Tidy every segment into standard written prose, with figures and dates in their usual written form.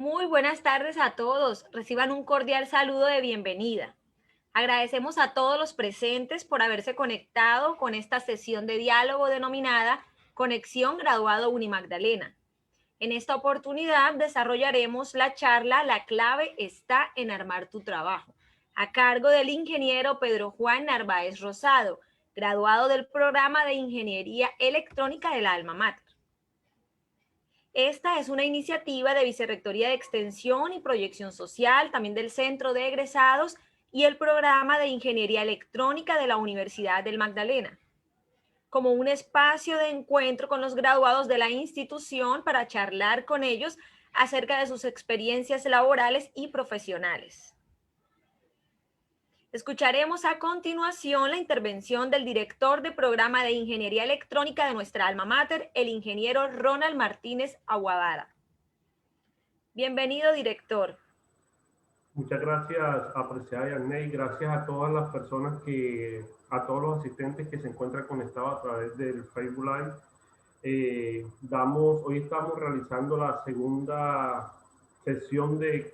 Muy buenas tardes a todos. Reciban un cordial saludo de bienvenida. Agradecemos a todos los presentes por haberse conectado con esta sesión de diálogo denominada Conexión Graduado Unimagdalena. En esta oportunidad desarrollaremos la charla La clave está en armar tu trabajo, a cargo del ingeniero Pedro Juan Narváez Rosado, graduado del programa de Ingeniería Electrónica del Alma Mater. Esta es una iniciativa de Vicerrectoría de Extensión y Proyección Social, también del Centro de Egresados y el programa de Ingeniería Electrónica de la Universidad del Magdalena, como un espacio de encuentro con los graduados de la institución para charlar con ellos acerca de sus experiencias laborales y profesionales. Escucharemos a continuación la intervención del director de programa de Ingeniería Electrónica de nuestra alma mater, el ingeniero Ronald Martínez Aguavara. Bienvenido, director. Muchas gracias, apreciada Yarney. Gracias a todas las personas a todos los asistentes que se encuentran conectados a través del Facebook Live. Hoy estamos realizando la segunda sesión de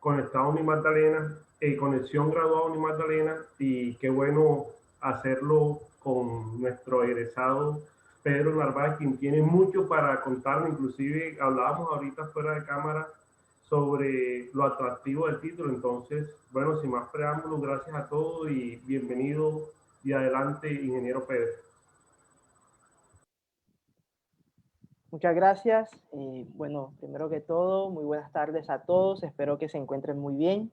Conectado Unimagdalena, Conexión Graduada Unimagdalena, y qué bueno hacerlo con nuestro egresado Pedro Narváez, quien tiene mucho para contarnos. Inclusive hablábamos ahorita fuera de cámara sobre lo atractivo del título. Entonces, bueno, sin más preámbulos, gracias a todos y bienvenido y adelante, ingeniero Pedro. Muchas gracias. Bueno, primero que todo, muy buenas tardes a todos. Espero que se encuentren muy bien.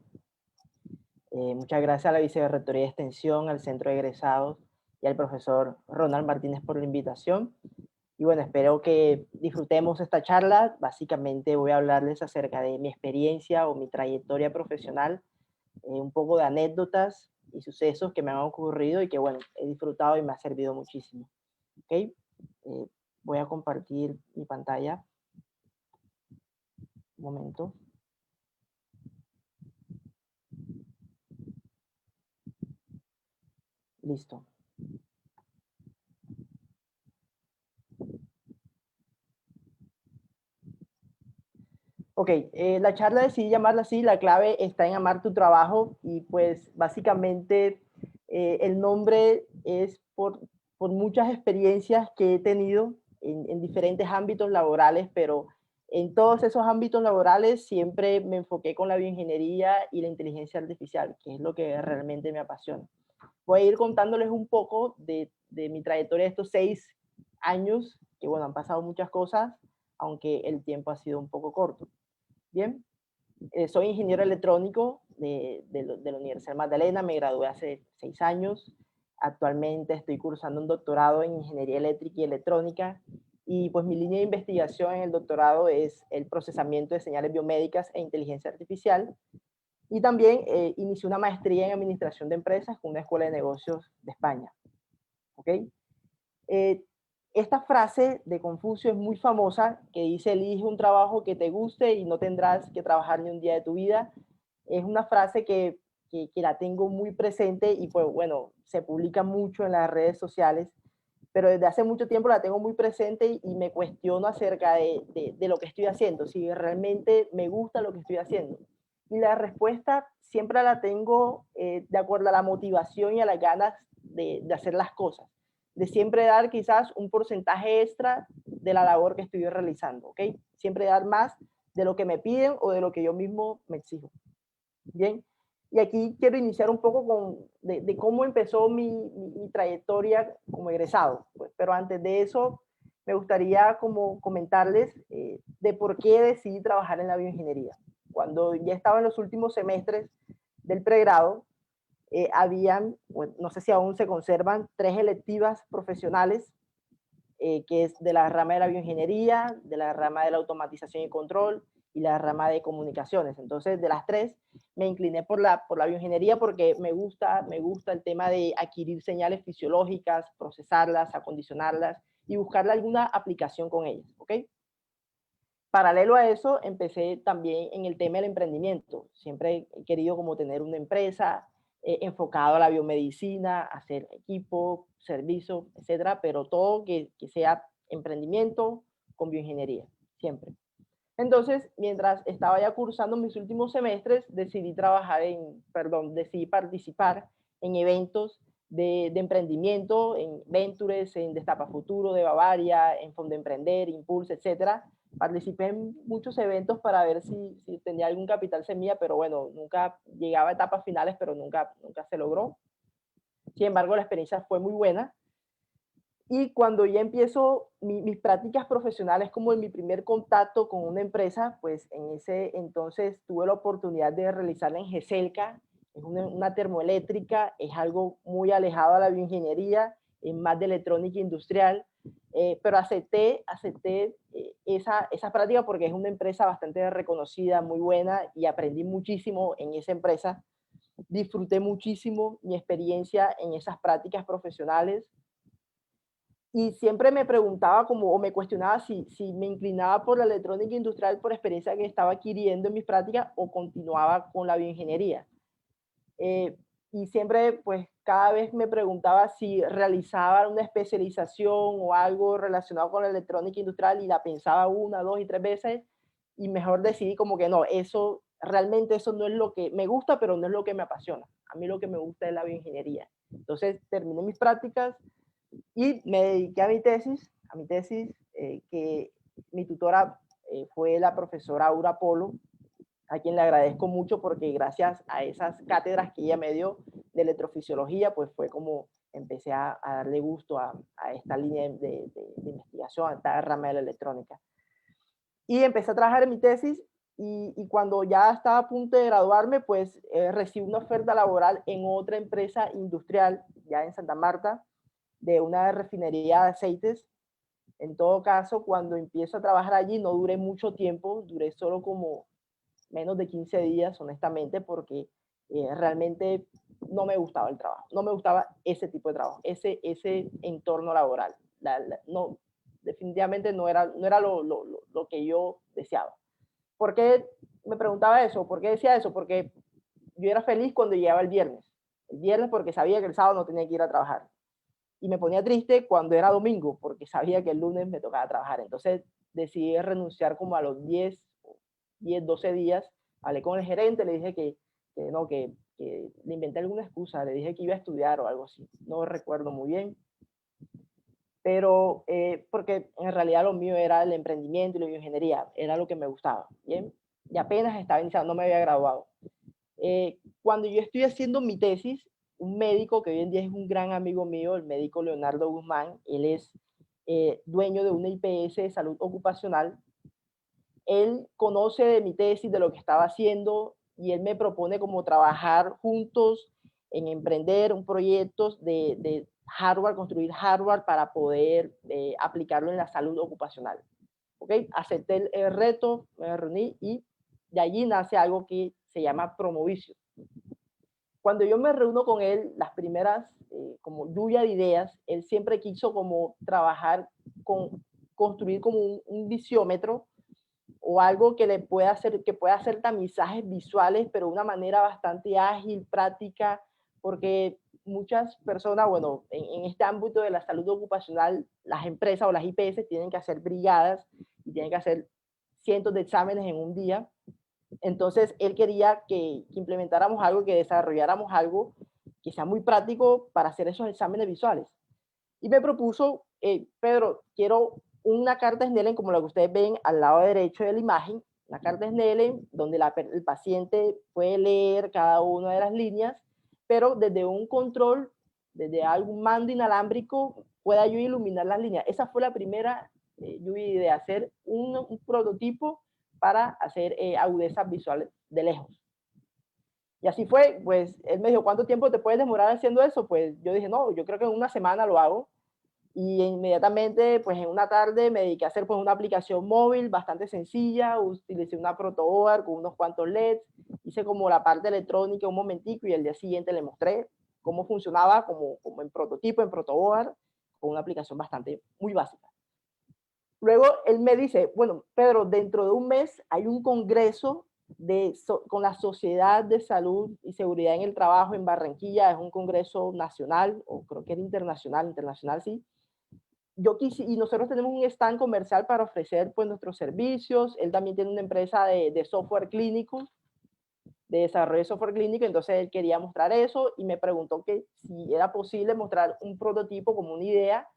Muchas gracias a la Vicerrectoría de Extensión, al Centro de Egresados y al profesor Ronald Martínez por la invitación. Y bueno, espero que disfrutemos esta charla. Básicamente voy a hablarles acerca de mi experiencia o mi trayectoria profesional, un poco de anécdotas y sucesos que me han ocurrido y que bueno, he disfrutado y me ha servido muchísimo. ¿Ok? Voy a compartir mi pantalla. Un momento. Listo. Ok, la charla decidí llamarla así, la clave está en amar tu trabajo y pues básicamente el nombre es por muchas experiencias que he tenido en diferentes ámbitos laborales, pero en todos esos ámbitos laborales siempre me enfoqué con la bioingeniería y la inteligencia artificial, que es lo que realmente me apasiona. Voy a ir contándoles un poco de mi trayectoria de estos 6 años, que bueno, han pasado muchas cosas, aunque el tiempo ha sido un poco corto. Bien, soy ingeniero electrónico de la Universidad Magdalena, me gradué hace 6 años. Actualmente estoy cursando un doctorado en ingeniería eléctrica y electrónica y pues mi línea de investigación en el doctorado es el procesamiento de señales biomédicas e inteligencia artificial. Y también inicié una maestría en administración de empresas con una escuela de negocios de España. ¿Ok? Esta frase de Confucio es muy famosa, que dice: elige un trabajo que te guste y no tendrás que trabajar ni un día de tu vida. Es una frase que la tengo muy presente y pues bueno, se publica mucho en las redes sociales, pero desde hace mucho tiempo la tengo muy presente y me cuestiono acerca de lo que estoy haciendo, si realmente me gusta lo que estoy haciendo. Y la respuesta siempre la tengo de acuerdo a la motivación y a las ganas de hacer las cosas, de siempre dar quizás un porcentaje extra de la labor que estoy realizando, ¿ok? Siempre dar más de lo que me piden o de lo que yo mismo me exijo. Bien, y aquí quiero iniciar un poco de cómo empezó mi trayectoria como egresado, pues, pero antes de eso me gustaría como comentarles de por qué decidí trabajar en la bioingeniería. Cuando ya estaba en los últimos semestres del pregrado, habían, bueno, no sé si aún se conservan, 3 electivas profesionales, que es de la rama de la bioingeniería, de la rama de la automatización y control y la rama de comunicaciones. Entonces, de las 3, me incliné por la bioingeniería porque me gusta el tema de adquirir señales fisiológicas, procesarlas, acondicionarlas y buscarle alguna aplicación con ellas, ¿ok? Paralelo a eso, empecé también en el tema del emprendimiento. Siempre he querido como tener una empresa enfocado a la biomedicina, hacer equipo, servicio, etcétera, pero todo que sea emprendimiento con bioingeniería, siempre. Entonces, mientras estaba ya cursando mis últimos semestres, decidí participar en eventos de emprendimiento, en Ventures, en Destapa Futuro de Bavaria, en Fondo Emprender, Impulse, etcétera. Participé en muchos eventos para ver si tenía algún capital semilla, pero bueno, nunca llegaba a etapas finales, pero nunca se logró. Sin embargo, la experiencia fue muy buena. Y cuando ya empiezo mis prácticas profesionales, como en mi primer contacto con una empresa, pues en ese entonces tuve la oportunidad de realizarla en GESELCA, es una termoeléctrica, es algo muy alejado a la bioingeniería, es más de electrónica industrial, pero acepté esa práctica porque es una empresa bastante reconocida, muy buena, y aprendí muchísimo en esa empresa. Disfruté muchísimo mi experiencia en esas prácticas profesionales y siempre me preguntaba o me cuestionaba si me inclinaba por la electrónica industrial por experiencia que estaba adquiriendo en mis prácticas o continuaba con la bioingeniería. Eh, y siempre, pues, cada vez me preguntaba si realizaba una especialización o algo relacionado con la electrónica industrial y la pensaba una, dos y tres veces y mejor decidí como que no, realmente eso no es lo que me gusta, pero no es lo que me apasiona. A mí lo que me gusta es la bioingeniería. Entonces terminé mis prácticas y me dediqué a mi tesis que mi tutora fue la profesora Aura Polo, a quien le agradezco mucho porque gracias a esas cátedras que ella me dio de electrofisiología, pues fue como empecé a darle gusto a esta línea de investigación, a esta rama de la electrónica. Y empecé a trabajar en mi tesis y cuando ya estaba a punto de graduarme, pues recibí una oferta laboral en otra empresa industrial, ya en Santa Marta, de una refinería de aceites. En todo caso, cuando empiezo a trabajar allí, no duré mucho tiempo, duré solo como menos de 15 días, honestamente, porque realmente no me gustaba el trabajo, no me gustaba ese tipo de trabajo, ese entorno laboral. No, definitivamente no era lo que yo deseaba. ¿Por qué me preguntaba eso? ¿Por qué decía eso? Porque yo era feliz cuando llegaba el viernes. El viernes porque sabía que el sábado no tenía que ir a trabajar. Y me ponía triste cuando era domingo porque sabía que el lunes me tocaba trabajar. Entonces decidí renunciar como a los 12 días. Hablé con el gerente, le dije que le inventé alguna excusa, le dije que iba a estudiar o algo así. No recuerdo muy bien. Pero porque en realidad lo mío era el emprendimiento y la bioingeniería, era lo que me gustaba. Bien, y apenas estaba iniciando, no me había graduado. Cuando yo estoy haciendo mi tesis, un médico que hoy en día es un gran amigo mío, el médico Leonardo Guzmán, él es dueño de una IPS de salud ocupacional. Él conoce de mi tesis, de lo que estaba haciendo, y él me propone como trabajar juntos en emprender un proyecto de hardware, construir hardware para poder aplicarlo en la salud ocupacional. ¿Okay? Acepté el reto, me reuní y de allí nace algo que se llama Promovicio. Cuando yo me reúno con él, las primeras como lluvia de ideas, él siempre quiso como trabajar construir como un visiómetro o algo que pueda hacer tamizajes visuales, pero de una manera bastante ágil, práctica, porque muchas personas, bueno, en este ámbito de la salud ocupacional, las empresas o las IPS tienen que hacer brigadas y tienen que hacer cientos de exámenes en un día. Entonces, él quería que implementáramos algo, que desarrolláramos algo que sea muy práctico para hacer esos exámenes visuales. Y me propuso, Pedro, quiero una carta Snellen como la que ustedes ven al lado derecho de la imagen, una carta Snellen donde el paciente puede leer cada una de las líneas, pero desde un control, desde algún mando inalámbrico, pueda yo iluminar las líneas. Esa fue la primera lluvia de hacer un prototipo para hacer agudezas visuales de lejos. Y así fue, pues él me dijo, ¿cuánto tiempo te puedes demorar haciendo eso? Pues yo dije, no, yo creo que en una semana lo hago. Y inmediatamente, pues en una tarde me dediqué a hacer pues una aplicación móvil bastante sencilla, utilicé una protoboard con unos cuantos LEDs, hice como la parte electrónica un momentico y el día siguiente le mostré cómo funcionaba como en prototipo, en protoboard, con una aplicación bastante, muy básica. Luego él me dice, bueno, Pedro, dentro de un mes hay un congreso con la Sociedad de Salud y Seguridad en el Trabajo en Barranquilla, es un congreso nacional, o creo que era internacional sí, y nosotros tenemos un stand comercial para ofrecer pues nuestros servicios. Él también tiene una empresa de software clínico, de desarrollo de software clínico, entonces él quería mostrar eso y me preguntó que si era posible mostrar un prototipo como una idea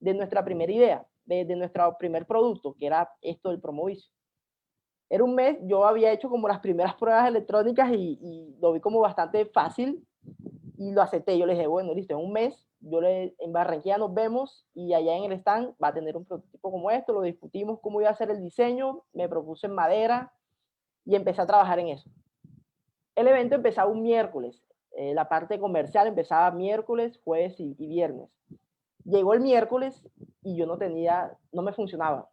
de nuestra primera idea, de nuestro primer producto, que era esto del Promovicio. Era un mes, yo había hecho como las primeras pruebas electrónicas y lo vi como bastante fácil y lo acepté. Yo le dije, bueno, listo, en un mes, en Barranquilla nos vemos y allá en el stand va a tener un prototipo como esto, lo discutimos cómo iba a ser el diseño, me propuse en madera y empecé a trabajar en eso. El evento empezaba un miércoles, la parte comercial empezaba miércoles, jueves y viernes. Llegó el miércoles y yo no me funcionaba,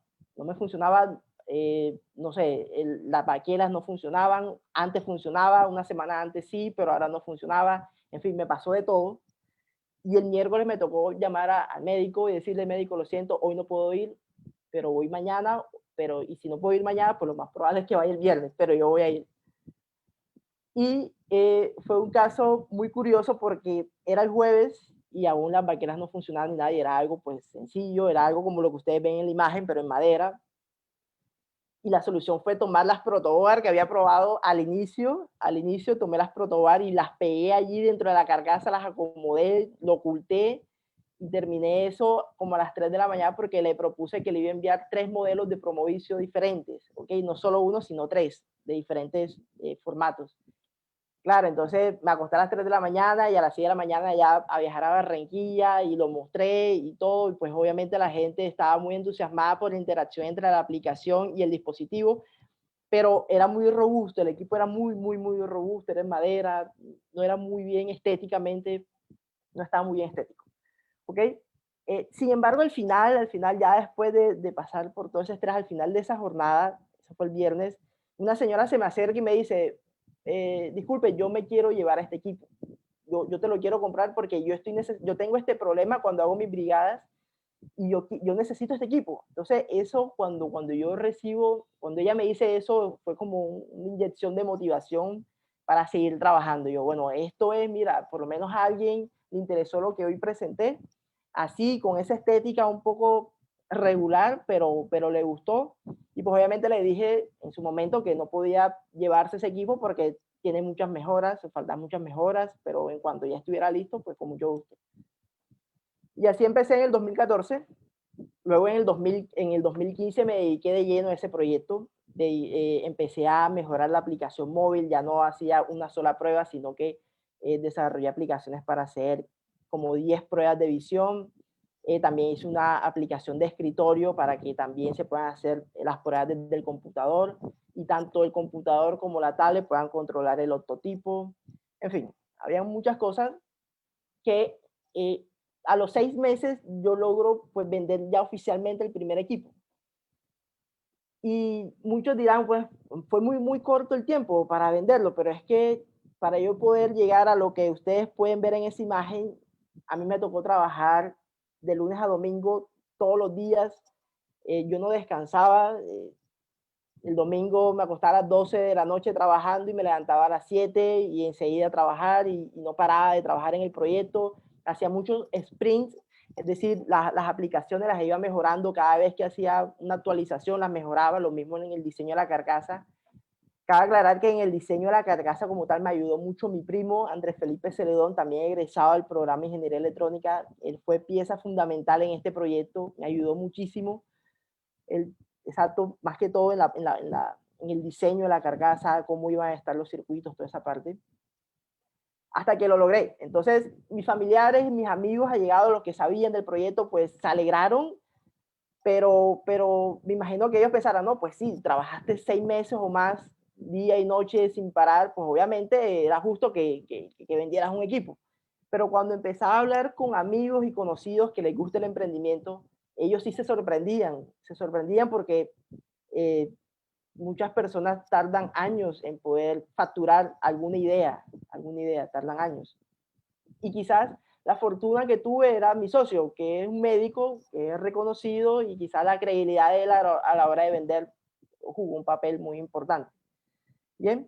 no sé, las baquelas no funcionaban, antes funcionaba, una semana antes sí, pero ahora no funcionaba, en fin, me pasó de todo. Y el miércoles me tocó llamar al médico y decirle, médico, lo siento, hoy no puedo ir, pero voy mañana, y si no puedo ir mañana, pues lo más probable es que vaya el viernes, pero yo voy a ir. Y fue un caso muy curioso porque era el jueves y aún las baqueras no funcionaban ni nada, y era algo pues sencillo, era algo como lo que ustedes ven en la imagen, pero en madera. Y la solución fue tomar las Protobar que había probado al inicio tomé las Protobar y las pegué allí dentro de la carcasa, las acomodé, lo oculté y terminé eso como a las 3 de la mañana porque le propuse que le iba a enviar 3 modelos de Promovicio diferentes, ¿ok? No solo uno, sino 3 de diferentes formatos. Claro, entonces me acosté a las 3 de la mañana y a las 6 de la mañana ya a viajar a Barranquilla y lo mostré y todo, y pues obviamente la gente estaba muy entusiasmada por la interacción entre la aplicación y el dispositivo, pero era muy robusto, el equipo era muy robusto, era en madera, no era muy bien estéticamente, no estaba muy bien estético, ¿ok? Sin embargo, al final ya después de pasar por todo ese estrés, al final de esa jornada, eso fue el viernes, una señora se me acerca y me dice, disculpe, yo me quiero llevar a este equipo. Yo te lo quiero comprar porque yo tengo este problema cuando hago mis brigadas y yo necesito este equipo. Entonces, eso cuando ella me dice eso, fue como una inyección de motivación para seguir trabajando. Yo, bueno, esto es, mira, por lo menos a alguien le interesó lo que hoy presenté, así, con esa estética un poco regular, pero le gustó. Y pues obviamente le dije en su momento que no podía llevarse ese equipo porque tiene muchas mejoras, faltan muchas mejoras, pero en cuanto ya estuviera listo, pues con mucho gusto. Y así empecé en el 2014. Luego en el 2015 me dediqué de lleno a ese proyecto. Empecé a mejorar la aplicación móvil, ya no hacía una sola prueba, sino que desarrollé aplicaciones para hacer como 10 pruebas de visión. También hice una aplicación de escritorio para que también se puedan hacer las pruebas desde el computador y tanto el computador como la tablet puedan controlar el ortotipo. En fin, había muchas cosas que a los 6 meses yo logro pues vender ya oficialmente el primer equipo. Y muchos dirán, pues fue muy corto el tiempo para venderlo, pero es que para yo poder llegar a lo que ustedes pueden ver en esa imagen, a mí me tocó trabajar de lunes a domingo todos los días. Yo no descansaba. El domingo me acostaba a las 12 de la noche trabajando y me levantaba a las 7 y enseguida a trabajar y no paraba de trabajar en el proyecto. Hacía muchos sprints, es decir, las aplicaciones las iba mejorando cada vez que hacía una actualización, las mejoraba, lo mismo en el diseño de la carcasa. Cabe aclarar que en el diseño de la carcasa como tal me ayudó mucho mi primo Andrés Felipe Celedón, también egresado del programa de Ingeniería Electrónica. Él fue pieza fundamental en este proyecto, me ayudó muchísimo. Él, exacto, más que todo en el diseño de la carcasa, cómo iban a estar los circuitos, toda esa parte, hasta que lo logré. Entonces, mis familiares, mis amigos allegados, los que sabían del proyecto, pues se alegraron, pero me imagino que ellos pensaran, no, pues sí, trabajaste 6 meses o más, día y noche sin parar, pues obviamente era justo que vendieras un equipo. Pero cuando empezaba a hablar con amigos y conocidos que les gusta el emprendimiento, ellos sí se sorprendían porque muchas personas tardan años en poder facturar alguna idea, tardan años. Y quizás la fortuna que tuve era mi socio, que es un médico, que es reconocido, y quizás la credibilidad de él a la hora de vender jugó un papel muy importante. Bien,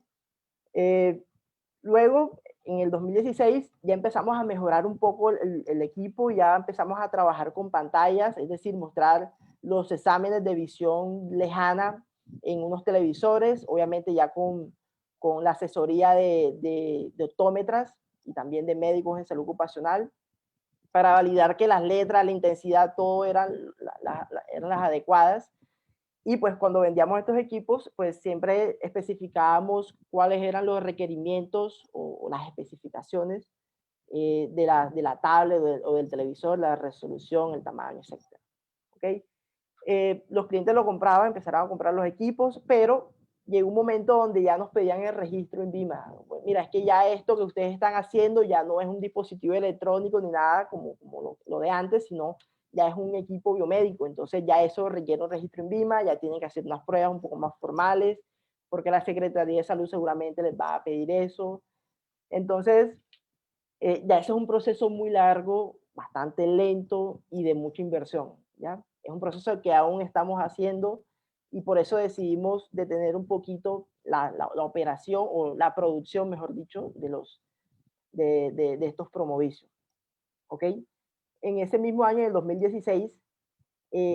Luego, en el 2016, ya empezamos a mejorar un poco el equipo, ya empezamos a trabajar con pantallas, es decir, mostrar los exámenes de visión lejana en unos televisores, obviamente ya con la asesoría de optómetras y también de médicos en salud ocupacional, para validar que las letras, la intensidad, todo eran las adecuadas. Y pues cuando vendíamos estos equipos, pues siempre especificábamos cuáles eran los requerimientos o las especificaciones de la tablet o del televisor, la resolución, el tamaño, etc. ¿Okay? Los clientes lo compraban, empezaron a comprar los equipos, pero llegó un momento donde ya nos pedían el registro en VIMA. Pues mira, es que ya esto que ustedes están haciendo ya no es un dispositivo electrónico ni nada como lo de antes, sino ya es un equipo biomédico. Entonces ya eso requiere un registro en VIMA, ya tienen que hacer unas pruebas un poco más formales, porque la Secretaría de Salud seguramente les va a pedir eso. Entonces, ya eso es un proceso muy largo, bastante lento y de mucha inversión, ¿ya? Es un proceso que aún estamos haciendo y por eso decidimos detener un poquito la operación o la producción, mejor dicho, de estos promovicios, ¿ok? En ese mismo año, en el 2016,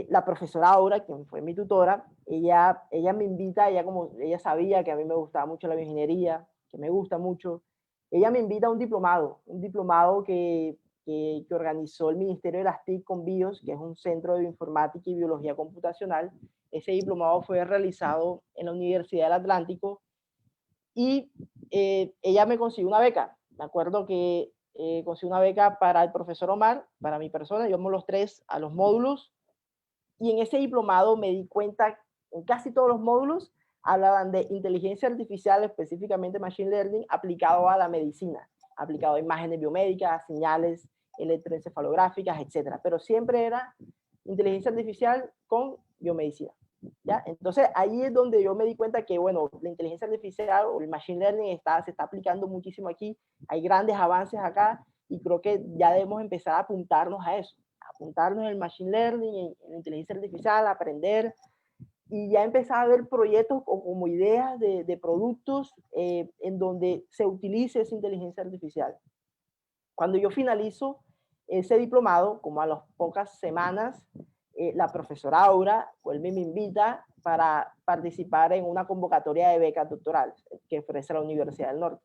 la profesora Aura, quien fue mi tutora, ella me invita, ella sabía que a mí me gustaba mucho la bioingeniería, que me gusta mucho, ella me invita a un diplomado que organizó el Ministerio de las TIC con BIOS, que es un centro de bioinformática y biología computacional. Ese diplomado fue realizado en la Universidad del Atlántico y ella me consiguió una beca. Me acuerdo que consiguió una beca para el profesor Omar, para mi persona, íbamos los tres a los módulos y en ese diplomado me di cuenta, en casi todos los módulos, hablaban de inteligencia artificial, específicamente machine learning, aplicado a la medicina, aplicado a imágenes biomédicas, señales electroencefalográficas, etc. Pero siempre era inteligencia artificial con biomedicina. ¿Ya? Entonces ahí es donde yo me di cuenta que, bueno, la inteligencia artificial o el machine learning se está aplicando muchísimo aquí, hay grandes avances acá y creo que ya debemos empezar a apuntarnos a eso, apuntarnos en el machine learning, en la inteligencia artificial, aprender y ya empezar a ver proyectos o como ideas de productos en donde se utilice esa inteligencia artificial. Cuando yo finalizo ese diplomado, como a las pocas semanas, la profesora Aura vuelve y me invita para participar en una convocatoria de becas doctorales que ofrece la Universidad del Norte.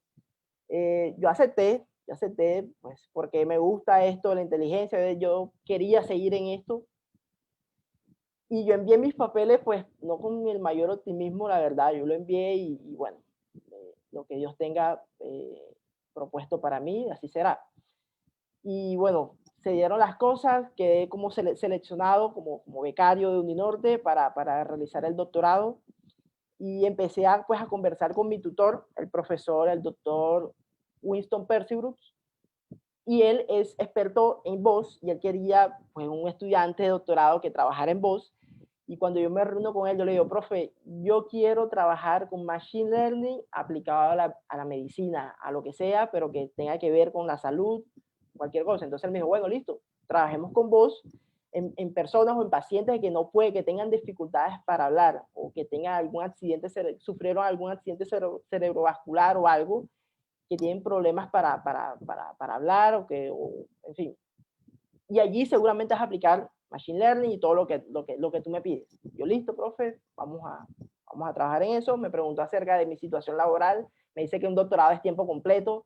Yo acepté, pues porque me gusta esto de la inteligencia, yo quería seguir en esto. Y yo envié mis papeles, pues no con el mayor optimismo, la verdad, yo lo envié y bueno, lo que Dios tenga propuesto para mí, así será. Y bueno, se dieron las cosas, quedé como seleccionado como becario de Uninorte para realizar el doctorado y empecé pues, a conversar con mi tutor, el doctor Winston Percy-Brooks, y él es experto en voz y él quería pues, un estudiante de doctorado que trabajara en voz. Y cuando yo me reúno con él, yo le digo, profe, yo quiero trabajar con Machine Learning aplicado a la medicina, a lo que sea, pero que tenga que ver con la salud, cualquier cosa. Entonces él me dijo, bueno, listo, trabajemos con vos en personas o en pacientes que tengan dificultades para hablar o que tengan algún accidente, sufrieron algún accidente cerebrovascular o algo, que tienen problemas para hablar en fin. Y allí seguramente vas a aplicar Machine Learning y todo lo que tú me pides. Yo, listo, profe, vamos a trabajar en eso. Me preguntó acerca de mi situación laboral. Me dice que un doctorado es tiempo completo.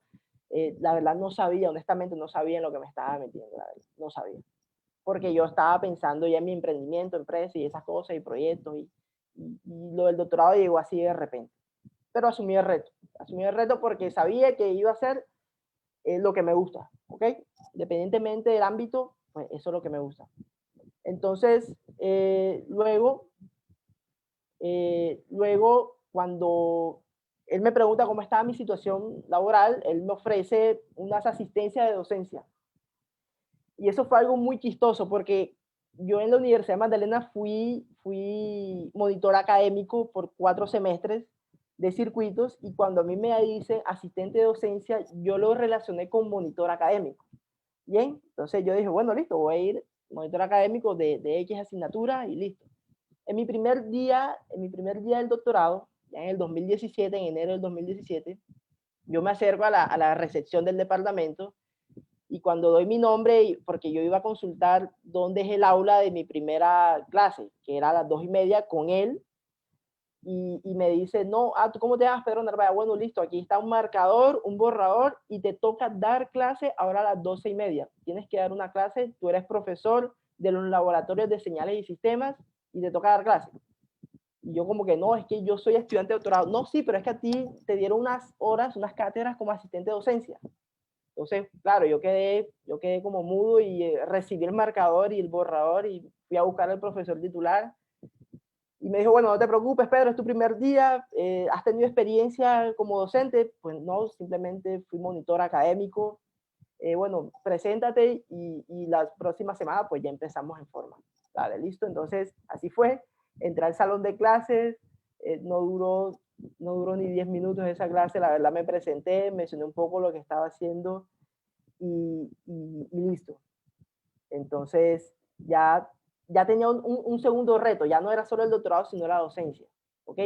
La verdad no sabía, honestamente no sabía en lo que me estaba metiendo, la verdad, no sabía. Porque yo estaba pensando ya en mi emprendimiento, empresa y esas cosas y proyectos y lo del doctorado llegó así de repente. Pero asumí el reto porque sabía que iba a ser lo que me gusta, ¿ok? Independientemente del ámbito, pues eso es lo que me gusta. Entonces, luego, cuando él me pregunta cómo estaba mi situación laboral, él me ofrece unas asistencias de docencia. Y eso fue algo muy chistoso porque yo en la Universidad de Magdalena fui monitor académico por 4 semestres de circuitos y cuando a mí me dicen asistente de docencia, yo lo relacioné con monitor académico. Bien, entonces yo dije, bueno, listo, voy a ir monitor académico de X asignatura y listo. En mi primer día del doctorado, ya en el 2017, en enero del 2017, yo me acerco a la recepción del departamento y cuando doy mi nombre, porque yo iba a consultar dónde es el aula de mi primera clase, que era a las 2:30 con él, y me dice, no, ¿tú cómo te llamas, Pedro Narváez? Bueno, listo, aquí está un marcador, un borrador, y te toca dar clase ahora a las 12:30. Tienes que dar una clase, tú eres profesor de los laboratorios de señales y sistemas, y te toca dar clase. Y yo como que no, es que yo soy estudiante de doctorado. No, sí, pero es que a ti te dieron unas horas, unas cátedras como asistente de docencia. Entonces, claro, yo quedé como mudo y recibí el marcador y el borrador y fui a buscar al profesor titular y me dijo, bueno, no te preocupes, Pedro, es tu primer día, ¿has tenido experiencia como docente? Pues no, simplemente fui monitor académico. Bueno, preséntate y la próxima semana pues ya empezamos en forma. Dale, listo, entonces así fue. Entré al salón de clases, no duró ni 10 minutos esa clase, la verdad me presenté, mencioné un poco lo que estaba haciendo y listo. Entonces ya tenía un segundo reto, ya no era solo el doctorado, sino la docencia, ¿ok?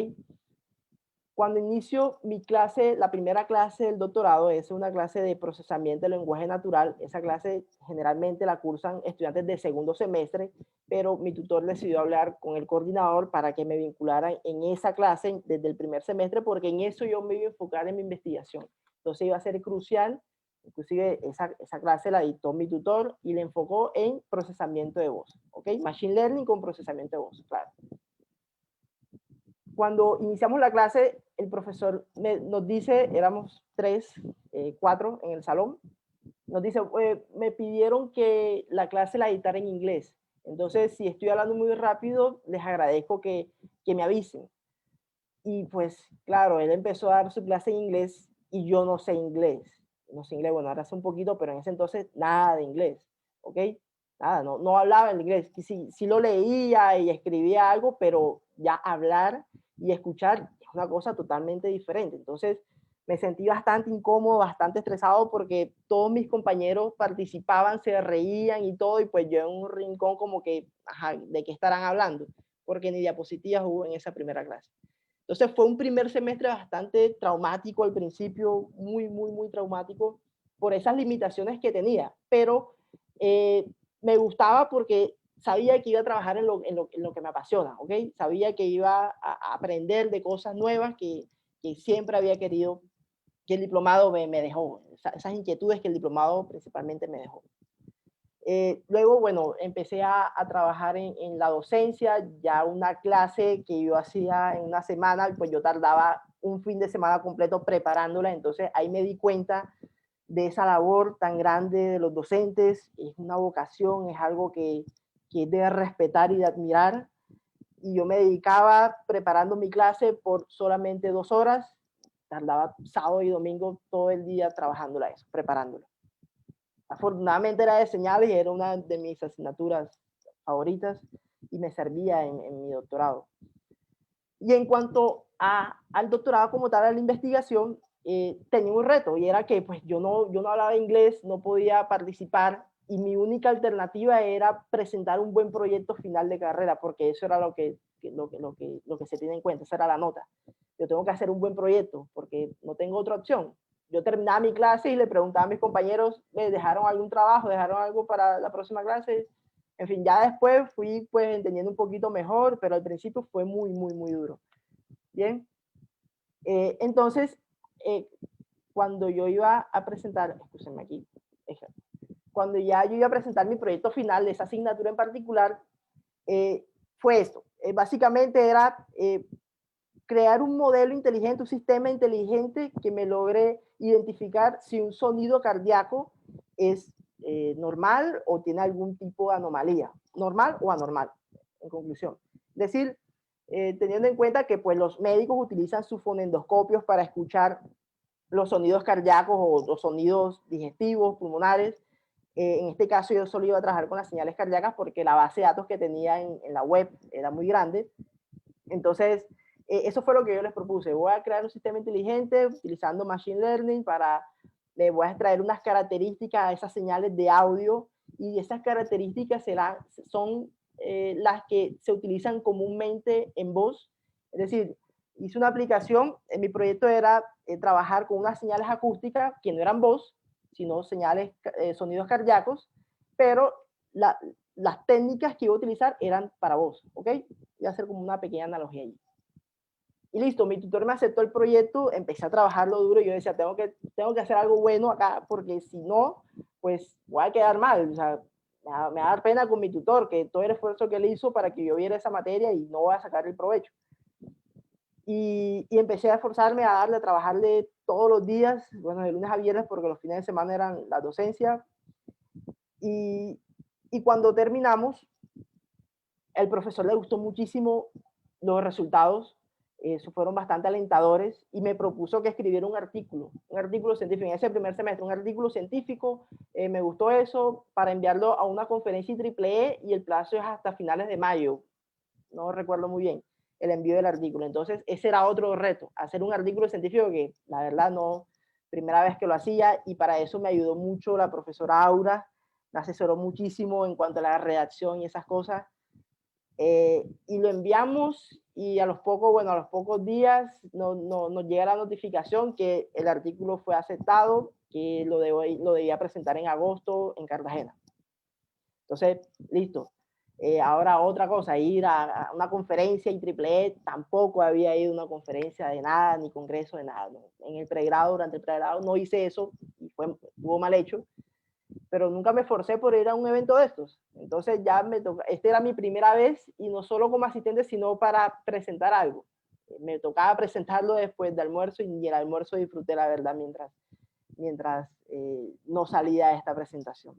Cuando inicio mi clase, la primera clase del doctorado es una clase de procesamiento del lenguaje natural. Esa clase generalmente la cursan estudiantes de segundo semestre, pero mi tutor decidió hablar con el coordinador para que me vincularan en esa clase desde el primer semestre, porque en eso yo me iba a enfocar en mi investigación. Entonces iba a ser crucial. Inclusive esa clase la dictó mi tutor y le enfocó en procesamiento de voz, ¿ok? Machine Learning con procesamiento de voz, claro. Cuando iniciamos la clase, el profesor nos dice, éramos 3, 4 en el salón, nos dice, me pidieron que la clase la editara en inglés. Entonces, si estoy hablando muy rápido, les agradezco que me avisen. Y pues, claro, él empezó a dar su clase en inglés y yo no sé inglés. No sé inglés, bueno, ahora sé un poquito, pero en ese entonces nada de inglés, ¿ok? Nada, no hablaba el inglés. Sí lo leía y escribía algo, pero ya hablar y escuchar es una cosa totalmente diferente. Entonces, me sentí bastante incómodo, bastante estresado porque todos mis compañeros participaban, se reían y todo, y pues yo en un rincón como que, ajá, ¿de qué estarán hablando? Porque ni diapositivas hubo en esa primera clase. Entonces fue un primer semestre bastante traumático al principio, muy traumático por esas limitaciones que tenía, pero me gustaba porque sabía que iba a trabajar en lo que me apasiona, ¿ok? Sabía que iba a aprender de cosas nuevas que siempre había querido, que el diplomado me dejó, esas inquietudes que el diplomado principalmente me dejó. Luego, bueno, empecé a trabajar en la docencia, ya una clase que yo hacía en una semana, pues yo tardaba un fin de semana completo preparándola, entonces ahí me di cuenta de esa labor tan grande de los docentes, es una vocación, es algo que es de respetar y de admirar, y yo me dedicaba preparando mi clase por solamente 2 horas, tardaba sábado y domingo todo el día trabajándola eso, preparándola. Afortunadamente era de señales y era una de mis asignaturas favoritas y me servía en mi doctorado. Y en cuanto al doctorado como tal, a la investigación, tenía un reto y era que pues yo no hablaba inglés, no podía participar y mi única alternativa era presentar un buen proyecto final de carrera, porque eso era lo que se tiene en cuenta, esa era la nota. Yo tengo que hacer un buen proyecto porque no tengo otra opción. Yo terminaba mi clase y le preguntaba a mis compañeros, ¿me dejaron algún trabajo? ¿Dejaron algo para la próxima clase? En fin, ya después fui pues entendiendo un poquito mejor, pero al principio fue muy duro. Bien, entonces, cuando yo iba a presentar, escúchenme aquí, cuando ya yo iba a presentar mi proyecto final de esa asignatura en particular, fue esto. Básicamente era crear un modelo inteligente, un sistema inteligente que me logre identificar si un sonido cardíaco es normal o tiene algún tipo de anomalía, normal o anormal, en conclusión. Es decir, teniendo en cuenta que pues, los médicos utilizan sus fonendoscopios para escuchar los sonidos cardíacos o los sonidos digestivos, pulmonares. En este caso yo solo iba a trabajar con las señales cardíacas porque la base de datos que tenía en la web era muy grande. Entonces, eso fue lo que yo les propuse. Voy a crear un sistema inteligente utilizando Machine Learning voy a extraer unas características a esas señales de audio y esas características son las que se utilizan comúnmente en voz. Es decir, hice una aplicación. Mi proyecto era trabajar con unas señales acústicas que no eran voz, sino señales, sonidos cardíacos, pero las técnicas que iba a utilizar eran para voz, ¿ok? Voy a hacer como una pequeña analogía allí. Y listo, mi tutor me aceptó el proyecto, empecé a trabajarlo duro y yo decía, tengo que hacer algo bueno acá, porque si no, pues voy a quedar mal. O sea, me va a dar pena con mi tutor, que todo el esfuerzo que él hizo para que yo viera esa materia y no voy a sacar el provecho. Y empecé a esforzarme, a darle, a trabajarle todos los días, bueno, de lunes a viernes, porque los fines de semana eran la docencia. Y cuando terminamos, el profesor le gustó muchísimo los resultados, fueron bastante alentadores y me propuso que escribiera un artículo científico, en ese primer semestre, un artículo científico, me gustó eso, para enviarlo a una conferencia IEEE y el plazo es hasta finales de mayo, no recuerdo muy bien el envío del artículo. Entonces ese era otro reto, hacer un artículo científico que la verdad no, primera vez que lo hacía, y para eso me ayudó mucho la profesora Aura, me asesoró muchísimo en cuanto a la redacción y esas cosas. Y lo enviamos y a los pocos días nos llega la notificación que el artículo fue aceptado, que lo debía presentar en agosto en Cartagena. Entonces, listo. Ahora otra cosa, ir a una conferencia IEEE, tampoco había ido a una conferencia de nada, ni congreso de nada. ¿No? En el pregrado, durante el pregrado no hice eso y estuvo mal hecho, pero nunca me esforcé por ir a un evento de estos. Entonces ya me toca, esta era mi primera vez y no solo como asistente, sino para presentar algo. Me tocaba presentarlo después de almuerzo y el almuerzo disfruté, la verdad, mientras no salía de esta presentación.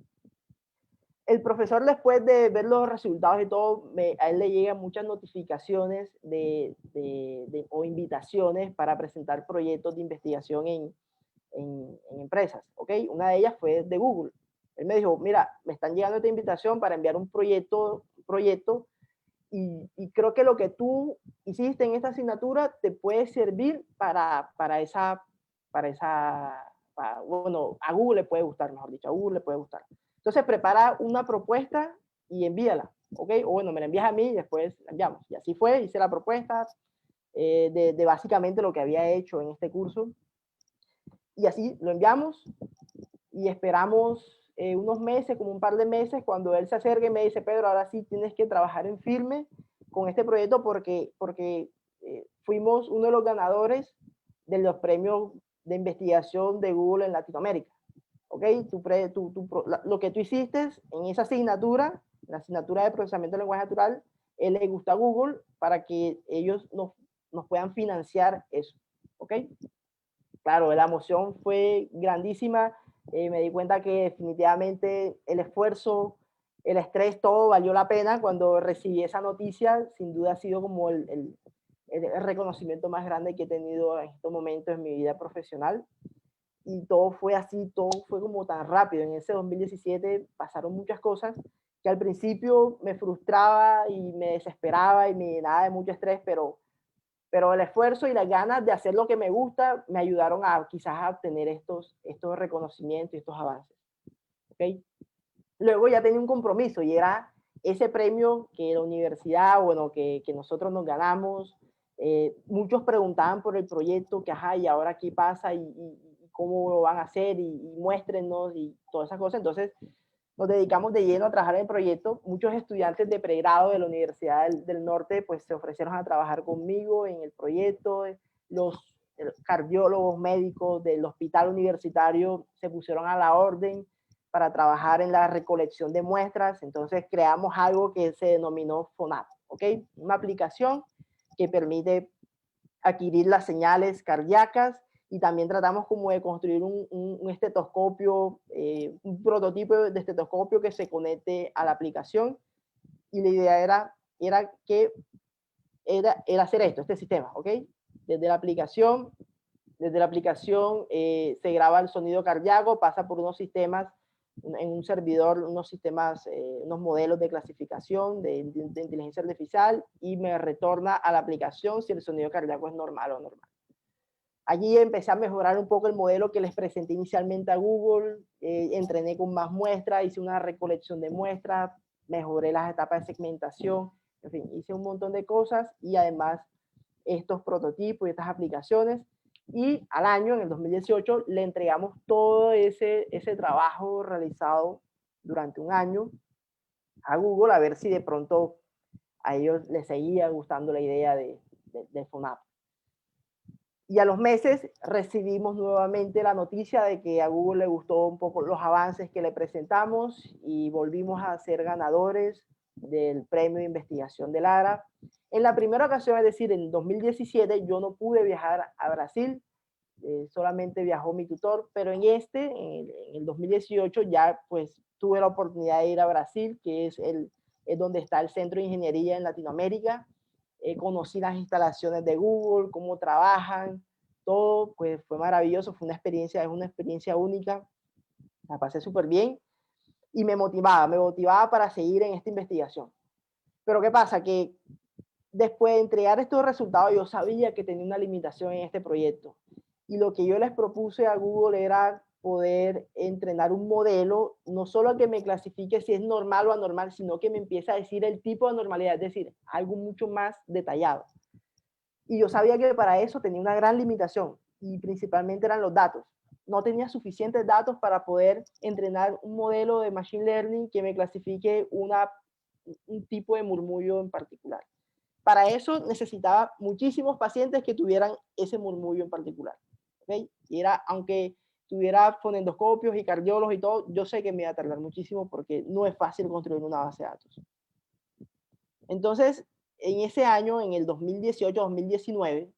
El profesor, después de ver los resultados y todo, a él le llegan muchas notificaciones o invitaciones para presentar proyectos de investigación en empresas, ¿ok? Una de ellas fue de Google. Él me dijo, mira, me están llegando esta invitación para enviar un proyecto y creo que lo que tú hiciste en esta asignatura te puede servir bueno, a Google le puede gustar, mejor dicho, a Google le puede gustar. Entonces prepara una propuesta y envíala, ¿ok? O bueno, me la envías a mí y después la enviamos. Y así fue, hice la propuesta de básicamente lo que había hecho en este curso. Y así lo enviamos y esperamos unos meses, como un par de meses, cuando él se acerque y me dice, Pedro, ahora sí tienes que trabajar en firme con este proyecto porque fuimos uno de los ganadores de los premios de investigación de Google en Latinoamérica. ¿Ok? Lo que tú hiciste en esa asignatura, la asignatura de procesamiento de lenguaje natural, él le gusta a Google para que ellos nos puedan financiar eso. ¿Ok? Claro, la emoción fue grandísima. Me di cuenta que definitivamente el esfuerzo, el estrés, todo valió la pena cuando recibí esa noticia. Sin duda ha sido como el reconocimiento más grande que he tenido en estos momentos en mi vida profesional. Y todo fue así, todo fue como tan rápido. En ese 2017 pasaron muchas cosas que al principio me frustraba y me desesperaba y me llenaba de mucho estrés, pero el esfuerzo y las ganas de hacer lo que me gusta me ayudaron a quizás a obtener estos reconocimientos y estos avances. ¿Okay? Luego ya tenía un compromiso y era ese premio que la universidad, bueno, que nosotros nos ganamos. Muchos preguntaban por el proyecto, que ajá, y ahora qué pasa y cómo lo van a hacer y muéstrenos y todas esas cosas. Entonces nos dedicamos de lleno a trabajar en el proyecto. Muchos estudiantes de pregrado de la Universidad del Norte pues se ofrecieron a trabajar conmigo en el proyecto. Los cardiólogos, médicos del hospital universitario se pusieron a la orden para trabajar en la recolección de muestras. Entonces creamos algo que se denominó FONAT, ¿ok? Una aplicación que permite adquirir las señales cardíacas y también tratamos como de construir un estetoscopio, un prototipo de estetoscopio que se conecte a la aplicación, y la idea era hacer este sistema, ¿ok? Desde la aplicación se graba el sonido cardíaco, pasa por unos sistemas, en un servidor, unos modelos de clasificación de inteligencia artificial, y me retorna a la aplicación si el sonido cardíaco es normal o normal. Allí empecé a mejorar un poco el modelo que les presenté inicialmente a Google, entrené con más muestras, hice una recolección de muestras, mejoré las etapas de segmentación, en fin, hice un montón de cosas y además estos prototipos y estas aplicaciones. Y al año, en el 2018, le entregamos todo ese trabajo realizado durante un año a Google, a ver si de pronto a ellos les seguía gustando la idea de FONAP. Y a los meses recibimos nuevamente la noticia de que a Google le gustó un poco los avances que le presentamos y volvimos a ser ganadores del premio de investigación del ARA. En la primera ocasión, es decir, en 2017, yo no pude viajar a Brasil, solamente viajó mi tutor, pero en el 2018, ya pues tuve la oportunidad de ir a Brasil, que es donde está el Centro de Ingeniería en Latinoamérica. Conocí las instalaciones de Google, cómo trabajan, todo, pues fue maravilloso, es una experiencia única, la pasé súper bien y me motivaba para seguir en esta investigación. Pero ¿qué pasa? Que después de entregar estos resultados, yo sabía que tenía una limitación en este proyecto. Y lo que yo les propuse a Google era poder entrenar un modelo, no solo que me clasifique si es normal o anormal, sino que me empiece a decir el tipo de normalidad, es decir, algo mucho más detallado. Y yo sabía que para eso tenía una gran limitación, y principalmente eran los datos. No tenía suficientes datos para poder entrenar un modelo de Machine Learning que me clasifique un tipo de murmullo en particular. Para eso necesitaba muchísimos pacientes que tuvieran ese murmullo en particular. ¿Okay? Y era, aunque tuviera fonendoscopios y cardiólogos y todo, yo sé que me iba a tardar muchísimo porque no es fácil construir una base de datos. Entonces, en ese año, en el 2018-2019,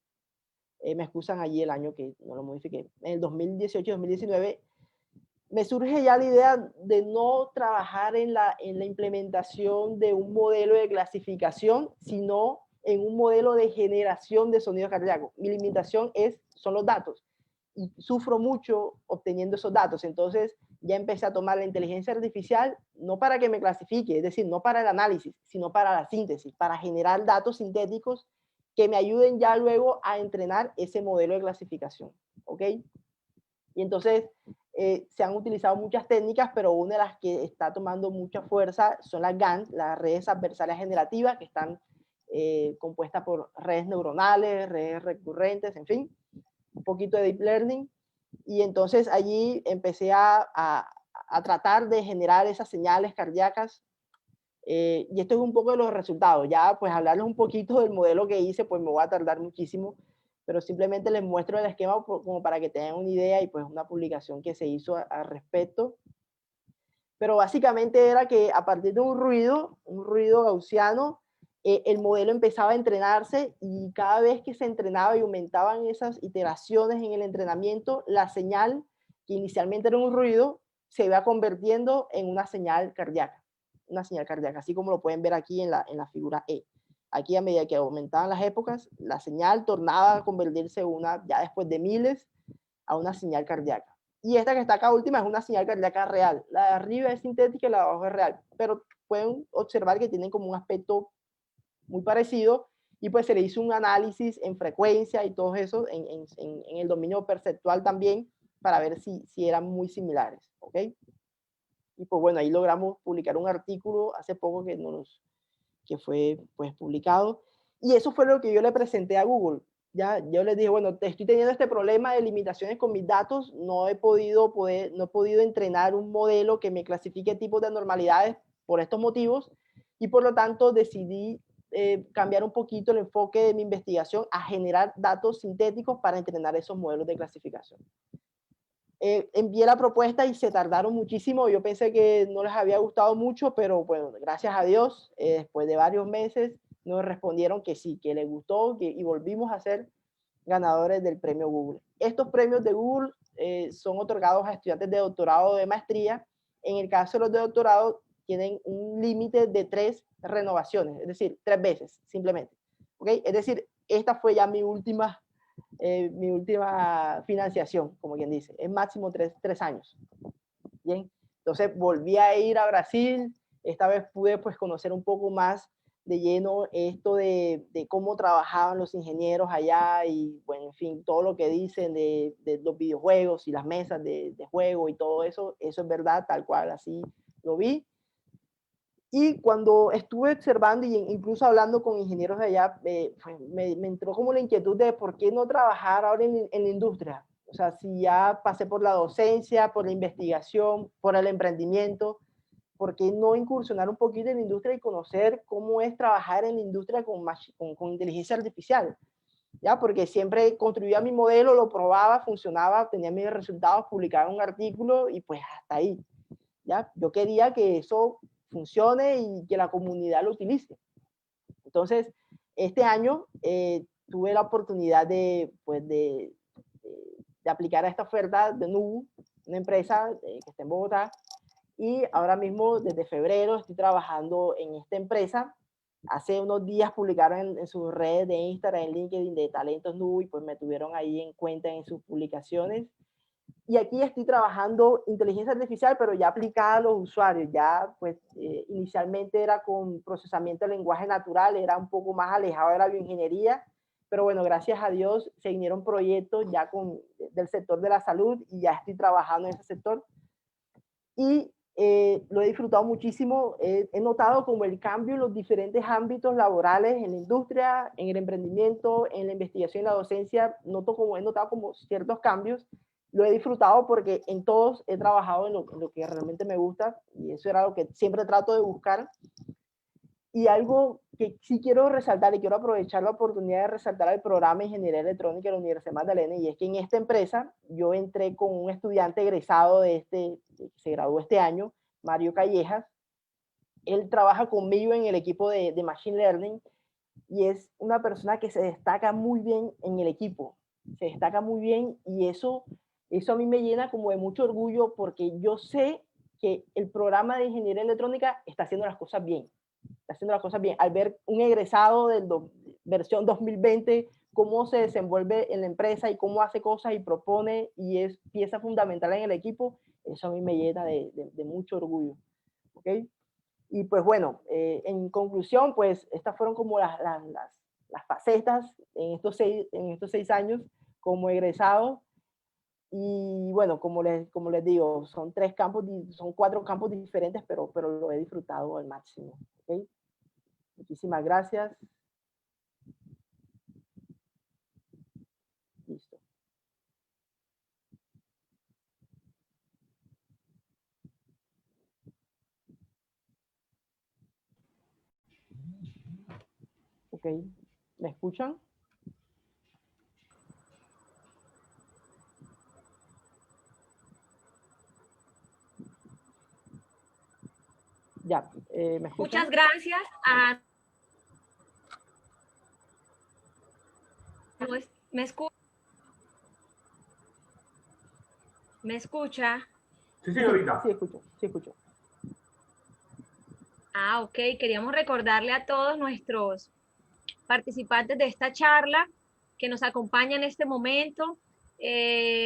me excusan allí el año que no lo modifiqué, en el 2018-2019, me surge ya la idea de no trabajar en la implementación de un modelo de clasificación, sino en un modelo de generación de sonido cardíaco. Mi limitación son los datos y sufro mucho obteniendo esos datos. Entonces ya empecé a tomar la inteligencia artificial no para que me clasifique, es decir, no para el análisis, sino para la síntesis, para generar datos sintéticos que me ayuden ya luego a entrenar ese modelo de clasificación. ¿Ok? Y entonces se han utilizado muchas técnicas, pero una de las que está tomando mucha fuerza son las GAN, las redes adversarias generativas, que están compuestas por redes neuronales, redes recurrentes, en fin, un poquito de deep learning. Y entonces allí empecé a tratar de generar esas señales cardíacas. Y esto es un poco de los resultados. Ya pues hablarles un poquito del modelo que hice, pues me voy a tardar muchísimo, pero simplemente les muestro el esquema como para que tengan una idea y pues una publicación que se hizo al respecto. Pero básicamente era que a partir de un ruido gaussiano, el modelo empezaba a entrenarse y cada vez que se entrenaba y aumentaban esas iteraciones en el entrenamiento, la señal que inicialmente era un ruido se iba convirtiendo en una señal cardíaca, así como lo pueden ver aquí en la figura E. Aquí a medida que aumentaban las épocas, la señal tornaba a convertirse ya después de miles, a una señal cardíaca. Y esta que está acá última es una señal cardíaca real. La de arriba es sintética y la de abajo es real. Pero pueden observar que tienen como un aspecto muy parecido y pues se le hizo un análisis en frecuencia y todo eso en el dominio perceptual también para ver si eran muy similares. ¿Ok? Y pues bueno, ahí logramos publicar un artículo hace poco que fue pues publicado. Y eso fue lo que yo le presenté a Google. Ya yo les dije, bueno, estoy teniendo este problema de limitaciones con mis datos, no he podido entrenar un modelo que me clasifique tipos de anormalidades por estos motivos y por lo tanto decidí cambiar un poquito el enfoque de mi investigación a generar datos sintéticos para entrenar esos modelos de clasificación. Envié la propuesta y se tardaron muchísimo. Yo pensé que no les había gustado mucho, pero bueno, gracias a Dios, después de varios meses nos respondieron que sí, que les gustó y volvimos a ser ganadores del premio Google. Estos premios de Google son otorgados a estudiantes de doctorado o de maestría. En el caso de los de doctorado, tienen un límite de 3 renovaciones, es decir, 3 veces, simplemente. ¿Okay? Es decir, esta fue ya mi última financiación, como quien dice, es máximo 3 años. Bien, entonces volví a ir a Brasil, esta vez pude pues conocer un poco más de lleno esto de cómo trabajaban los ingenieros allá y bueno, en fin, todo lo que dicen de los videojuegos y las mesas de juego y todo eso, eso es verdad, tal cual, así lo vi. Y cuando estuve observando y incluso hablando con ingenieros de allá, me entró como la inquietud de por qué no trabajar ahora en la industria. O sea, si ya pasé por la docencia, por la investigación, por el emprendimiento, ¿por qué no incursionar un poquito en la industria y conocer cómo es trabajar en la industria con inteligencia artificial? ¿Ya? Porque siempre construía mi modelo, lo probaba, funcionaba, tenía mis resultados, publicaba un artículo y pues hasta ahí. ¿Ya? Yo quería que eso funcione y que la comunidad lo utilice. Entonces, este año tuve la oportunidad pues de aplicar a esta oferta de Nubu, una empresa que está en Bogotá, y ahora mismo desde febrero estoy trabajando en esta empresa. Hace unos días publicaron en sus redes de Instagram, en LinkedIn, de Talentos Nubu, y pues me tuvieron ahí en cuenta en sus publicaciones. Y aquí estoy trabajando inteligencia artificial, pero ya aplicada a los usuarios. Ya, pues, inicialmente era con procesamiento de lenguaje natural, era un poco más alejado de la bioingeniería, pero bueno, gracias a Dios se vinieron proyectos ya del sector de la salud y ya estoy trabajando en ese sector. Y lo he disfrutado muchísimo. He notado como el cambio en los diferentes ámbitos laborales, en la industria, en el emprendimiento, en la investigación y la docencia. He notado como ciertos cambios. Lo he disfrutado porque en todos he trabajado en lo que realmente me gusta, y eso era lo que siempre trato de buscar. Y algo que sí quiero resaltar, y quiero aprovechar la oportunidad de resaltar el programa de Ingeniería Electrónica de la Universidad Magdalena, y es que en esta empresa yo entré con un estudiante egresado que se graduó este año, Mario Callejas. Él trabaja conmigo en el equipo de Machine Learning, y es una persona que se destaca muy bien en el equipo, se destaca muy bien, y eso a mí me llena como de mucho orgullo, porque yo sé que el programa de Ingeniería Electrónica está haciendo las cosas bien. Está haciendo las cosas bien. Al ver un egresado de versión 2020, cómo se desenvuelve en la empresa y cómo hace cosas y propone y es pieza fundamental en el equipo, eso a mí me llena de mucho orgullo. ¿Okay? Y pues bueno, en conclusión, pues estas fueron como las facetas en estos 6 años como egresado. Y bueno, como les digo, son 4 campos diferentes, pero lo he disfrutado al máximo. ¿Okay? Muchísimas gracias. Listo. Ok. ¿Me escuchan? Ya, ¿me escuchan? Muchas gracias a... ¿Me escucha? ¿Me escucha? Sí, señorita. Sí, escucho, sí, escucho. Ah, ok. Queríamos recordarle a todos nuestros participantes de esta charla que nos acompaña en este momento,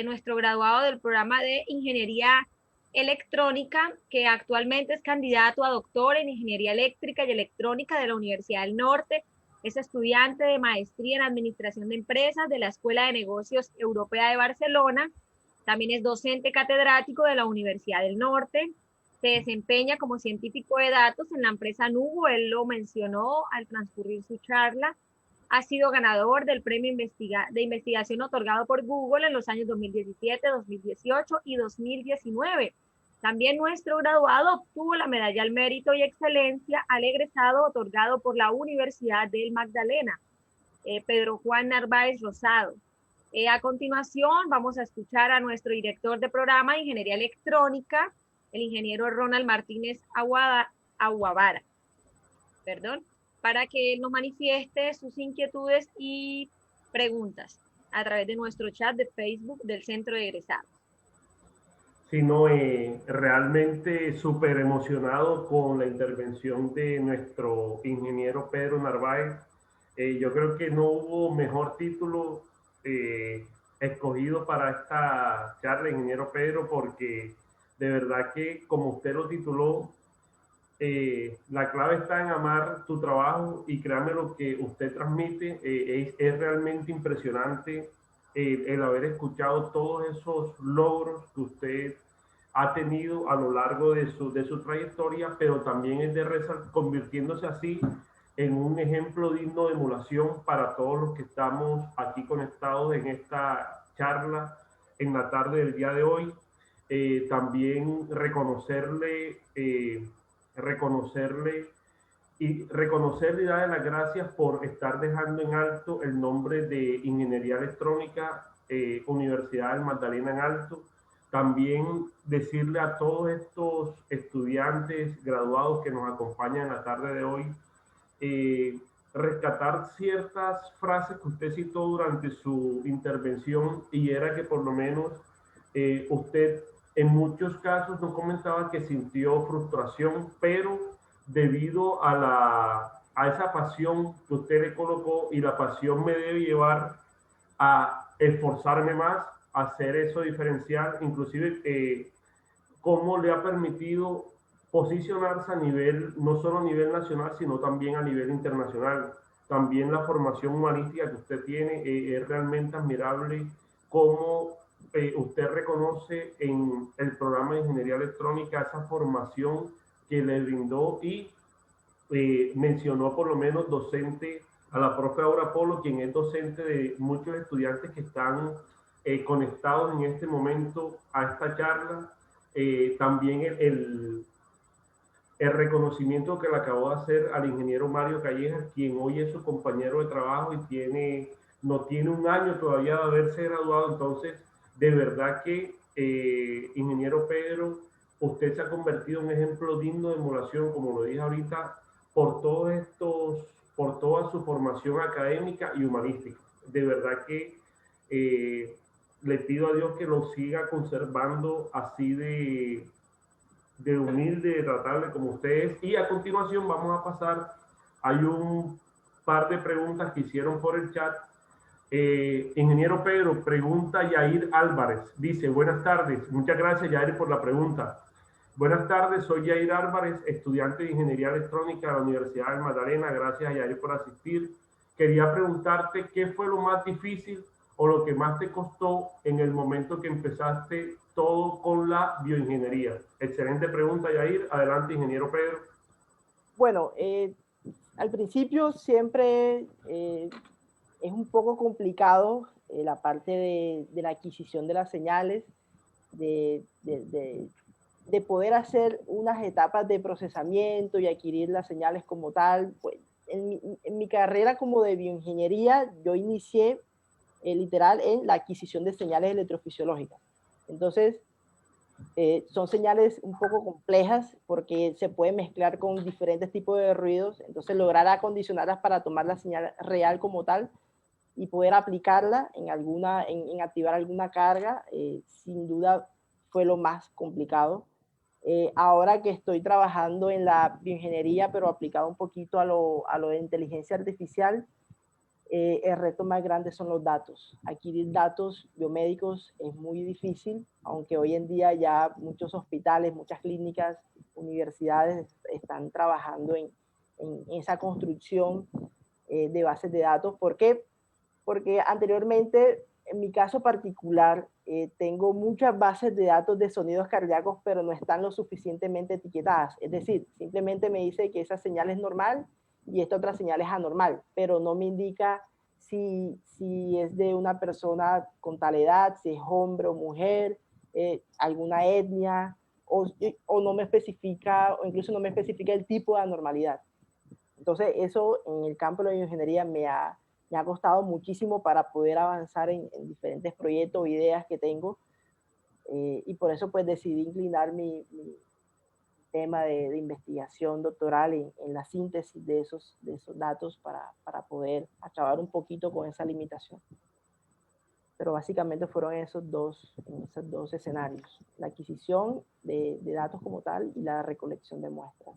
nuestro graduado del programa de Ingeniería Electrónica, que actualmente es candidato a doctor en Ingeniería Eléctrica y Electrónica de la Universidad del Norte. Es estudiante de maestría en Administración de Empresas de la Escuela de Negocios Europea de Barcelona. También es docente catedrático de la Universidad del Norte. Se desempeña como científico de datos en la empresa Nubu. Él lo mencionó al transcurrir su charla. Ha sido ganador del premio de investigación otorgado por Google en los años 2017, 2018 y 2019. También nuestro graduado obtuvo la medalla al mérito y excelencia al egresado otorgado por la Universidad del Magdalena, Pedro Juan Narváez Rosado. A continuación vamos a escuchar a nuestro director de programa de Ingeniería Electrónica, el ingeniero Ronald Martínez Aguavara, para que él nos manifieste sus inquietudes y preguntas a través de nuestro chat de Facebook del Centro de Egresados. Sino realmente súper emocionado con la intervención de nuestro ingeniero Pedro Narváez. Yo creo que no hubo mejor título escogido para esta charla, ingeniero Pedro, porque de verdad que como usted lo tituló, la clave está en amar tu trabajo, y créame, lo que usted transmite es realmente impresionante. El haber escuchado todos esos logros que usted ha tenido a lo largo de su trayectoria, pero también es de convirtiéndose así en un ejemplo digno de emulación para todos los que estamos aquí conectados en esta charla en la tarde del día de hoy. También reconocerle y darle las gracias por estar dejando en alto el nombre de Ingeniería Electrónica, Universidad del Magdalena en alto. También decirle a todos estos estudiantes graduados que nos acompañan en la tarde de hoy, rescatar ciertas frases que usted citó durante su intervención, y era que por lo menos usted en muchos casos nos comentaba que sintió frustración, pero debido a esa pasión que usted le colocó, y la pasión me debe llevar a esforzarme más, a hacer eso diferencial, inclusive cómo le ha permitido posicionarse a nivel, no solo a nivel nacional, sino también a nivel internacional. También la formación humanística que usted tiene es realmente admirable, cómo usted reconoce en el programa de Ingeniería Electrónica esa formación que le brindó, y mencionó por lo menos docente a la profe Aura Polo, quien es docente de muchos estudiantes que están conectados en este momento a esta charla. También el reconocimiento que le acabó de hacer al ingeniero Mario Callejas, quien hoy es su compañero de trabajo y no tiene un año todavía de haberse graduado. Entonces, de verdad que, ingeniero Pedro, usted se ha convertido en un ejemplo digno de emulación, como lo dije ahorita, por toda su formación académica y humanística. De verdad que le pido a Dios que lo siga conservando así de humilde, de tratable como usted es. Y a continuación vamos a pasar, hay un par de preguntas que hicieron por el chat. Ingeniero Pedro, pregunta Yair Álvarez, dice: buenas tardes, muchas gracias Yair por la pregunta. Buenas tardes, soy Yair Álvarez, estudiante de Ingeniería Electrónica de la Universidad del Magdalena. Gracias Yair por asistir. Quería preguntarte qué fue lo más difícil o lo que más te costó en el momento que empezaste todo con la bioingeniería. Excelente pregunta, Yair. Adelante, ingeniero Pedro. Bueno, al principio siempre es un poco complicado la parte de la adquisición de las señales, de poder hacer unas etapas de procesamiento y adquirir las señales como tal. Pues, en mi carrera como de bioingeniería, yo inicié literal en la adquisición de señales electrofisiológicas. Entonces, son señales un poco complejas porque se puede mezclar con diferentes tipos de ruidos. Entonces, lograr acondicionarlas para tomar la señal real como tal y poder aplicarla en activar alguna carga, sin duda fue lo más complicado. Ahora que estoy trabajando en la bioingeniería, pero aplicado un poquito a lo de inteligencia artificial, el reto más grande son los datos. Adquirir datos biomédicos es muy difícil, aunque hoy en día ya muchos hospitales, muchas clínicas, universidades están trabajando en esa construcción de bases de datos. ¿Por qué? Porque anteriormente, en mi caso particular, tengo muchas bases de datos de sonidos cardíacos, pero no están lo suficientemente etiquetadas. Es decir, simplemente me dice que esa señal es normal y esta otra señal es anormal, pero no me indica si es de una persona con tal edad, si es hombre o mujer, alguna etnia, o no me especifica, o incluso no me especifica el tipo de anormalidad. Entonces, eso en el campo de la ingeniería me ha costado muchísimo para poder avanzar en diferentes proyectos o ideas que tengo, y por eso pues decidí inclinar mi tema de investigación doctoral en la síntesis de esos datos para poder acabar un poquito con esa limitación. Pero básicamente fueron esos dos escenarios: la adquisición de datos como tal y la recolección de muestras.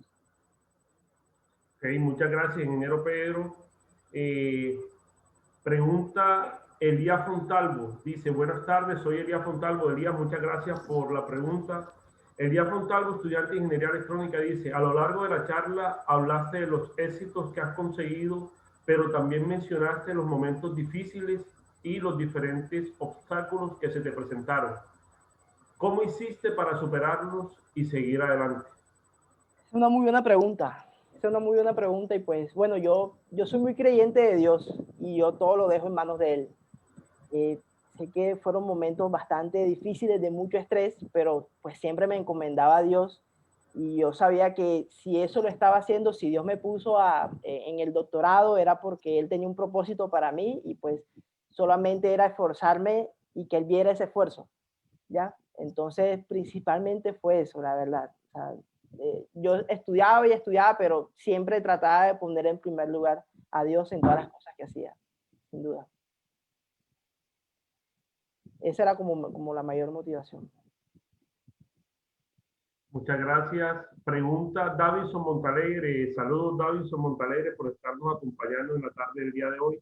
Okay, muchas gracias, ingeniero Pedro. Pregunta Elías Fontalvo, dice: buenas tardes, soy Elías Fontalvo. Elías, muchas gracias por la pregunta. Elías Fontalvo, estudiante de Ingeniería Electrónica, dice: a lo largo de la charla hablaste de los éxitos que has conseguido, pero también mencionaste los momentos difíciles y los diferentes obstáculos que se te presentaron. ¿Cómo hiciste para superarlos y seguir adelante? Es una muy buena pregunta. Es una muy buena pregunta y pues bueno, yo soy muy creyente de Dios y yo todo lo dejo en manos de Él. Sé que fueron momentos bastante difíciles, de mucho estrés, pero pues siempre me encomendaba a Dios y yo sabía que si eso lo estaba haciendo, si Dios me puso en el doctorado, era porque Él tenía un propósito para mí y pues solamente era esforzarme y que Él viera ese esfuerzo, ¿ya? Entonces, principalmente fue eso, la verdad. O sea, yo estudiaba y estudiaba, pero siempre trataba de poner en primer lugar a Dios en todas las cosas que hacía, sin duda. Esa era como la mayor motivación. Muchas gracias. Pregunta Davison Montalegre. Saludos Davison Montalegre por estarnos acompañando en la tarde del día de hoy.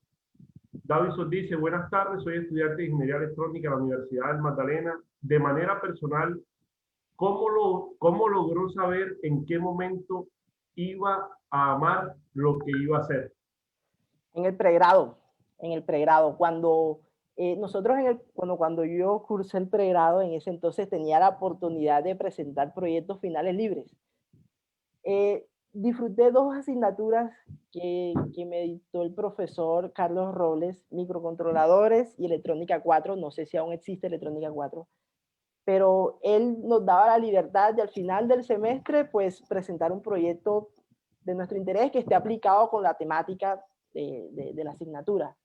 Davison dice, buenas tardes, soy estudiante de Ingeniería Electrónica en la Universidad del Magdalena. De manera personal, ¿cómo logró saber en qué momento iba a amar lo que iba a hacer? En el pregrado, cuando nosotros cuando yo cursé el pregrado, en ese entonces tenía la oportunidad de presentar proyectos finales libres. Disfruté dos asignaturas que me dictó el profesor Carlos Robles, microcontroladores y electrónica 4, no sé si aún existe electrónica 4, pero él nos daba la libertad de al final del semestre pues presentar un proyecto de nuestro interés que esté aplicado con la temática de la asignatura.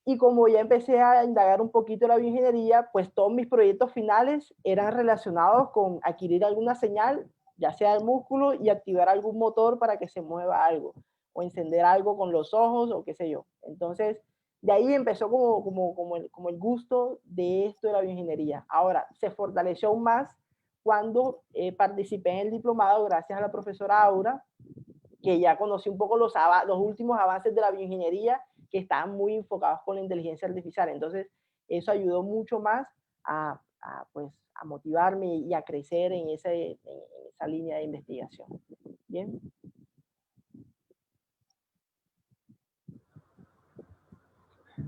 Y como ya empecé a indagar un poquito la bioingeniería, pues todos mis proyectos finales eran relacionados con adquirir alguna señal, ya sea del músculo, y activar algún motor para que se mueva algo, o encender algo con los ojos, o qué sé yo. Entonces, de ahí empezó como el gusto de esto de la bioingeniería. Ahora, se fortaleció aún más cuando participé en el diplomado gracias a la profesora Aura, que ya conocí un poco los últimos avances de la bioingeniería que estaban muy enfocados con la inteligencia artificial. Entonces, eso ayudó mucho más pues, a motivarme y a crecer en esa línea de investigación. Bien.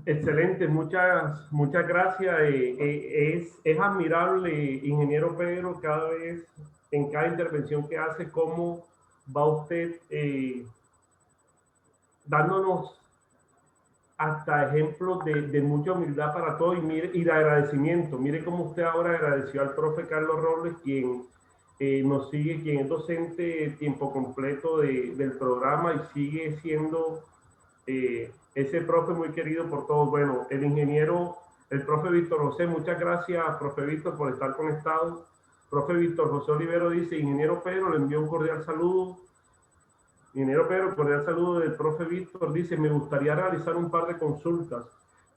Excelente, muchas gracias. Es admirable, ingeniero Pedro, cada vez, en cada intervención que hace, cómo va usted dándonos hasta ejemplos de mucha humildad para todos y de agradecimiento. Mire cómo usted ahora agradeció al profe Carlos Robles, quien nos sigue, quien es docente tiempo completo del programa y sigue siendo ese profe muy querido por todos. Bueno, el ingeniero, el profe Víctor José, muchas gracias, profe Víctor, por estar conectado. Profe Víctor José Olivero dice, ingeniero Pedro, le envío un cordial saludo. Ingeniero Pedro, cordial saludo del profe Víctor. Dice, me gustaría realizar un par de consultas.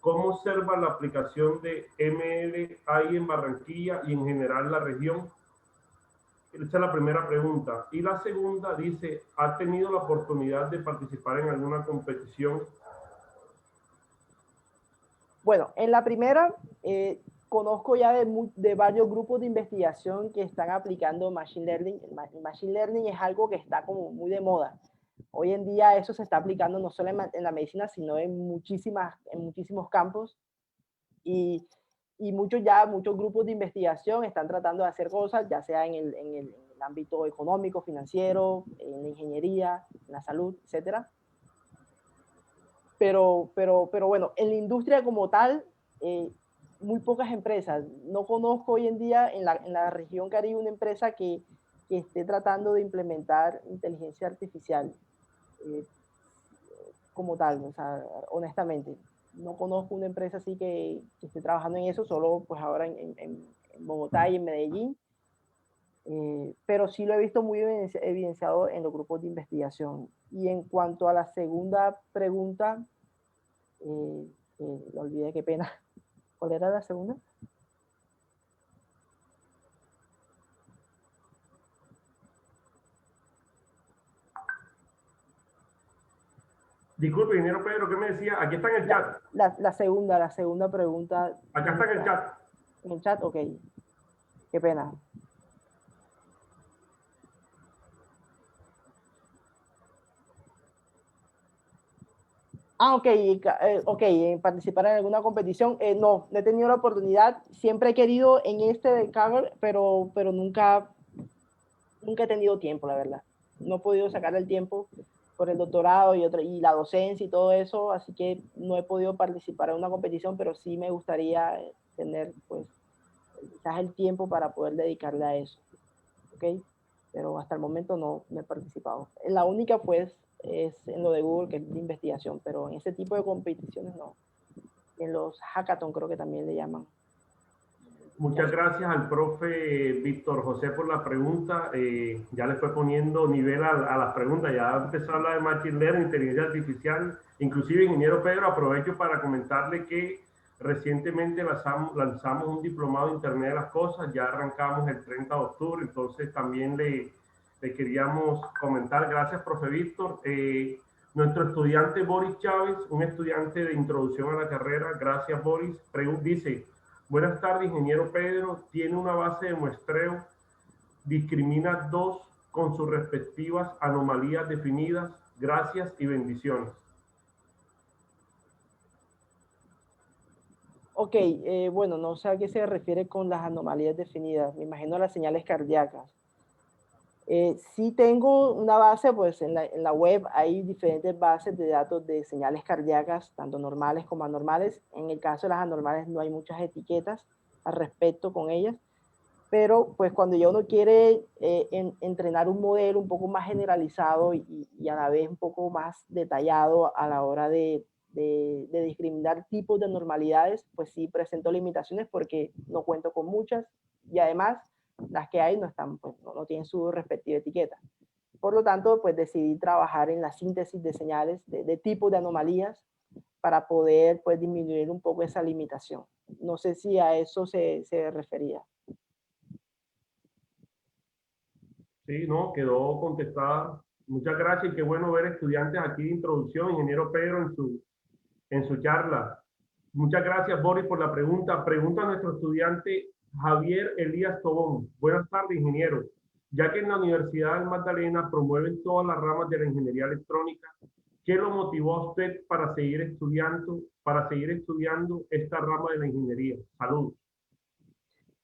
¿Cómo observa la aplicación de ML en Barranquilla y en general la región? Esa es la primera pregunta. Y la segunda dice, ¿ha tenido la oportunidad de participar en alguna competición? Bueno, en la primera, conozco ya de varios grupos de investigación que están aplicando Machine Learning. El Machine Learning es algo que está como muy de moda. Hoy en día eso se está aplicando no solo en la medicina, sino en muchísimos campos. Y muchos grupos de investigación están tratando de hacer cosas, ya sea en el ámbito económico, financiero, en la ingeniería, en la salud, etcétera. Pero bueno, en la industria como tal, muy pocas empresas. No conozco hoy en día en la región Caribe una empresa que esté tratando de implementar inteligencia artificial como tal, o sea, honestamente. No conozco una empresa así que esté trabajando en eso, solo pues ahora en Bogotá y en Medellín. Pero sí lo he visto muy evidenciado en los grupos de investigación. Y en cuanto a la segunda pregunta, lo olvidé, qué pena. ¿Cuál era la segunda? Disculpe, ingeniero Pedro, ¿qué me decía? Aquí está en el chat. La segunda pregunta. Acá está en el chat. En el chat, ok. Qué pena. Ok, ok, participar en alguna competición. No, no he tenido la oportunidad. Siempre he querido en este de Kaggle, pero nunca he tenido tiempo, la verdad. No he podido sacar el tiempo por el doctorado y la docencia y todo eso, así que no he podido participar en una competición, pero sí me gustaría tener, pues, quizás el tiempo para poder dedicarle a eso, ¿ok? Pero hasta el momento no he participado. La única, pues, es en lo de Google, que es de investigación, pero en ese tipo de competiciones no. En los hackathon creo que también le llaman. Muchas gracias al profe Víctor José por la pregunta. Ya le fue poniendo nivel a las preguntas. Ya empezó a hablar de Machine Learning, inteligencia artificial. Inclusive, ingeniero Pedro, aprovecho para comentarle que recientemente lanzamos un diplomado de Internet de las Cosas. Ya arrancamos el 30 de octubre. Entonces, también le queríamos comentar. Gracias, profe Víctor. Nuestro estudiante Boris Chávez, un estudiante de introducción a la carrera. Gracias, Boris. Dice: buenas tardes, ingeniero Pedro. Tiene una base de muestreo, discrimina dos con sus respectivas anomalías definidas. Gracias y bendiciones. Ok, bueno, no sé a qué se refiere con las anomalías definidas. Me imagino las señales cardíacas. Sí tengo una base, pues en la web hay diferentes bases de datos de señales cardíacas, tanto normales como anormales. En el caso de las anormales no hay muchas etiquetas al respecto con ellas, pero pues cuando ya uno quiere entrenar un modelo un poco más generalizado y a la vez un poco más detallado a la hora de discriminar tipos de anormalidades, pues sí presento limitaciones porque no cuento con muchas y además las que hay no están, pues no tienen su respectiva etiqueta. Por lo tanto, pues decidí trabajar en la síntesis de señales de tipos de anomalías para poder pues disminuir un poco esa limitación. No sé si a eso se refería. Sí, no, quedó contestada. Muchas gracias y qué bueno ver estudiantes aquí de introducción, ingeniero Pedro, en su charla. Muchas gracias, Boris, por la pregunta. Pregunta a nuestro estudiante Javier Elías Tobón. Buenas tardes, ingeniero. Ya que en la Universidad del Magdalena promueven todas las ramas de la ingeniería electrónica, ¿qué lo motivó a usted para seguir estudiando esta rama de la ingeniería? Saludos.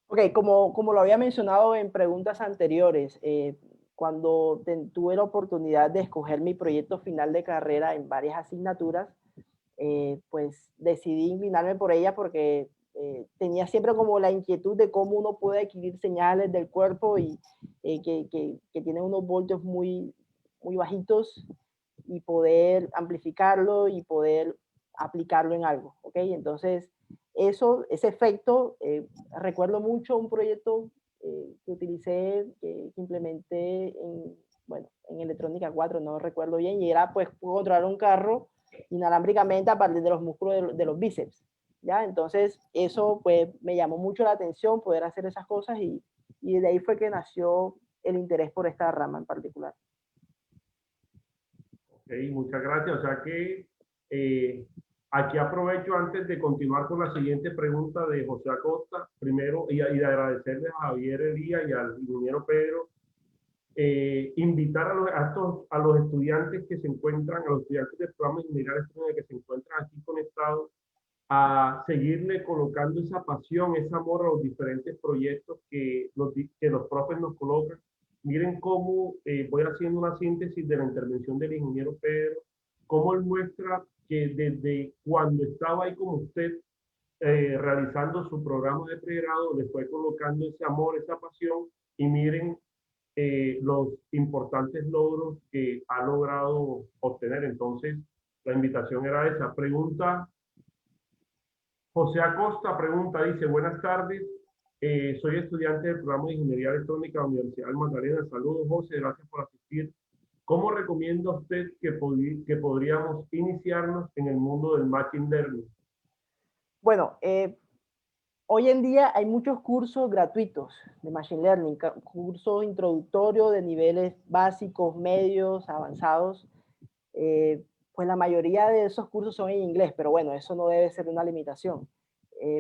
Ok, como lo había mencionado en preguntas anteriores, cuando tuve la oportunidad de escoger mi proyecto final de carrera en varias asignaturas, pues decidí inclinarme por ella porque tenía siempre como la inquietud de cómo uno puede adquirir señales del cuerpo y que tienen unos voltios muy bajitos y poder amplificarlo y poder aplicarlo en algo, ¿ok? Entonces, ese efecto, recuerdo mucho un proyecto que utilicé, que implementé bueno, en electrónica 4, no recuerdo bien, y era pues controlar un carro inalámbricamente a partir de los músculos de los bíceps, ¿ya? Entonces, eso pues me llamó mucho la atención, poder hacer esas cosas y de ahí fue que nació el interés por esta rama en particular. Okay, muchas gracias. O sea que aquí aprovecho antes de continuar con la siguiente pregunta de José Acosta, primero, y de agradecerles a Javier Elías y al ingeniero Pedro, invitar a los estudiantes que se encuentran, a los estudiantes del programa de ingeniería electrónica que se encuentran aquí conectados, a seguirle colocando esa pasión, ese amor a los diferentes proyectos que los profes nos colocan. Miren cómo voy haciendo una síntesis de la intervención del ingeniero Pedro, cómo él muestra que desde cuando estaba ahí como usted, realizando su programa de pregrado, le fue colocando ese amor, esa pasión, y miren los importantes logros que ha logrado obtener. Entonces, la invitación era esa. Pregunta José Acosta, dice: buenas tardes, soy estudiante del programa de Ingeniería Electrónica de la Universidad del Magdalena. Saludos, José, gracias por asistir. ¿Cómo recomienda usted que podríamos iniciarnos en el mundo del Machine Learning? Bueno, hoy en día hay muchos cursos gratuitos de Machine Learning, cursos introductorios de niveles básicos, medios, avanzados. Pues la mayoría de esos cursos son en inglés, pero bueno, eso no debe ser una limitación.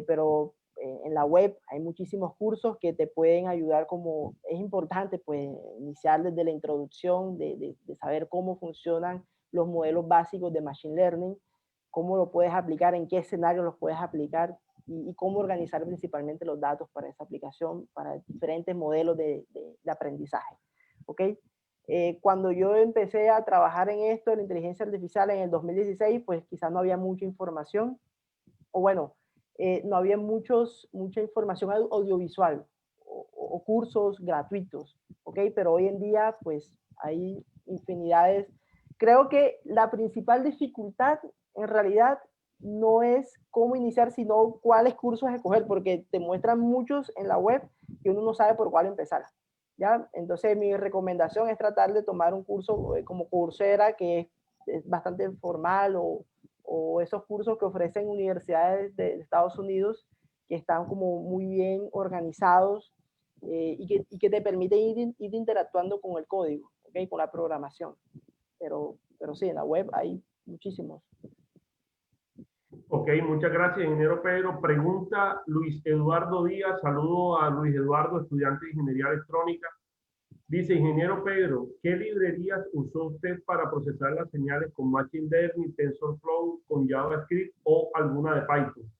Pero en la web hay muchísimos cursos que te pueden ayudar, como es importante pues iniciar desde la introducción, de saber cómo funcionan los modelos básicos de Machine Learning. cómo lo puedes aplicar, en qué escenario los puedes aplicar y cómo organizar principalmente los datos para esa aplicación, para diferentes modelos de aprendizaje. ¿Ok? Cuando yo empecé a trabajar en esto, en la inteligencia artificial en el 2016, pues quizás no había mucha información, o bueno, no había mucha información audiovisual o cursos gratuitos, ¿ok? Pero hoy en día, pues hay infinidades. Creo que la principal dificultad en realidad no es cómo iniciar, sino cuáles cursos escoger, porque te muestran muchos en la web y uno no sabe por cuál empezar. ¿Ya? Entonces mi recomendación es tratar de tomar un curso como Coursera, que es bastante formal, o esos cursos que ofrecen universidades de Estados Unidos, que están como muy bien organizados y que te permiten ir interactuando con el código, ¿okay? Con la programación. Pero sí, en la web hay muchísimos. Ok, muchas gracias, ingeniero Pedro. Pregunta Luis Eduardo Díaz. Saludo a Luis Eduardo, estudiante de Ingeniería Electrónica. Dice, ingeniero Pedro, ¿qué librerías usó usted para procesar las señales con Machine Learning, TensorFlow, con JavaScript o alguna de Python?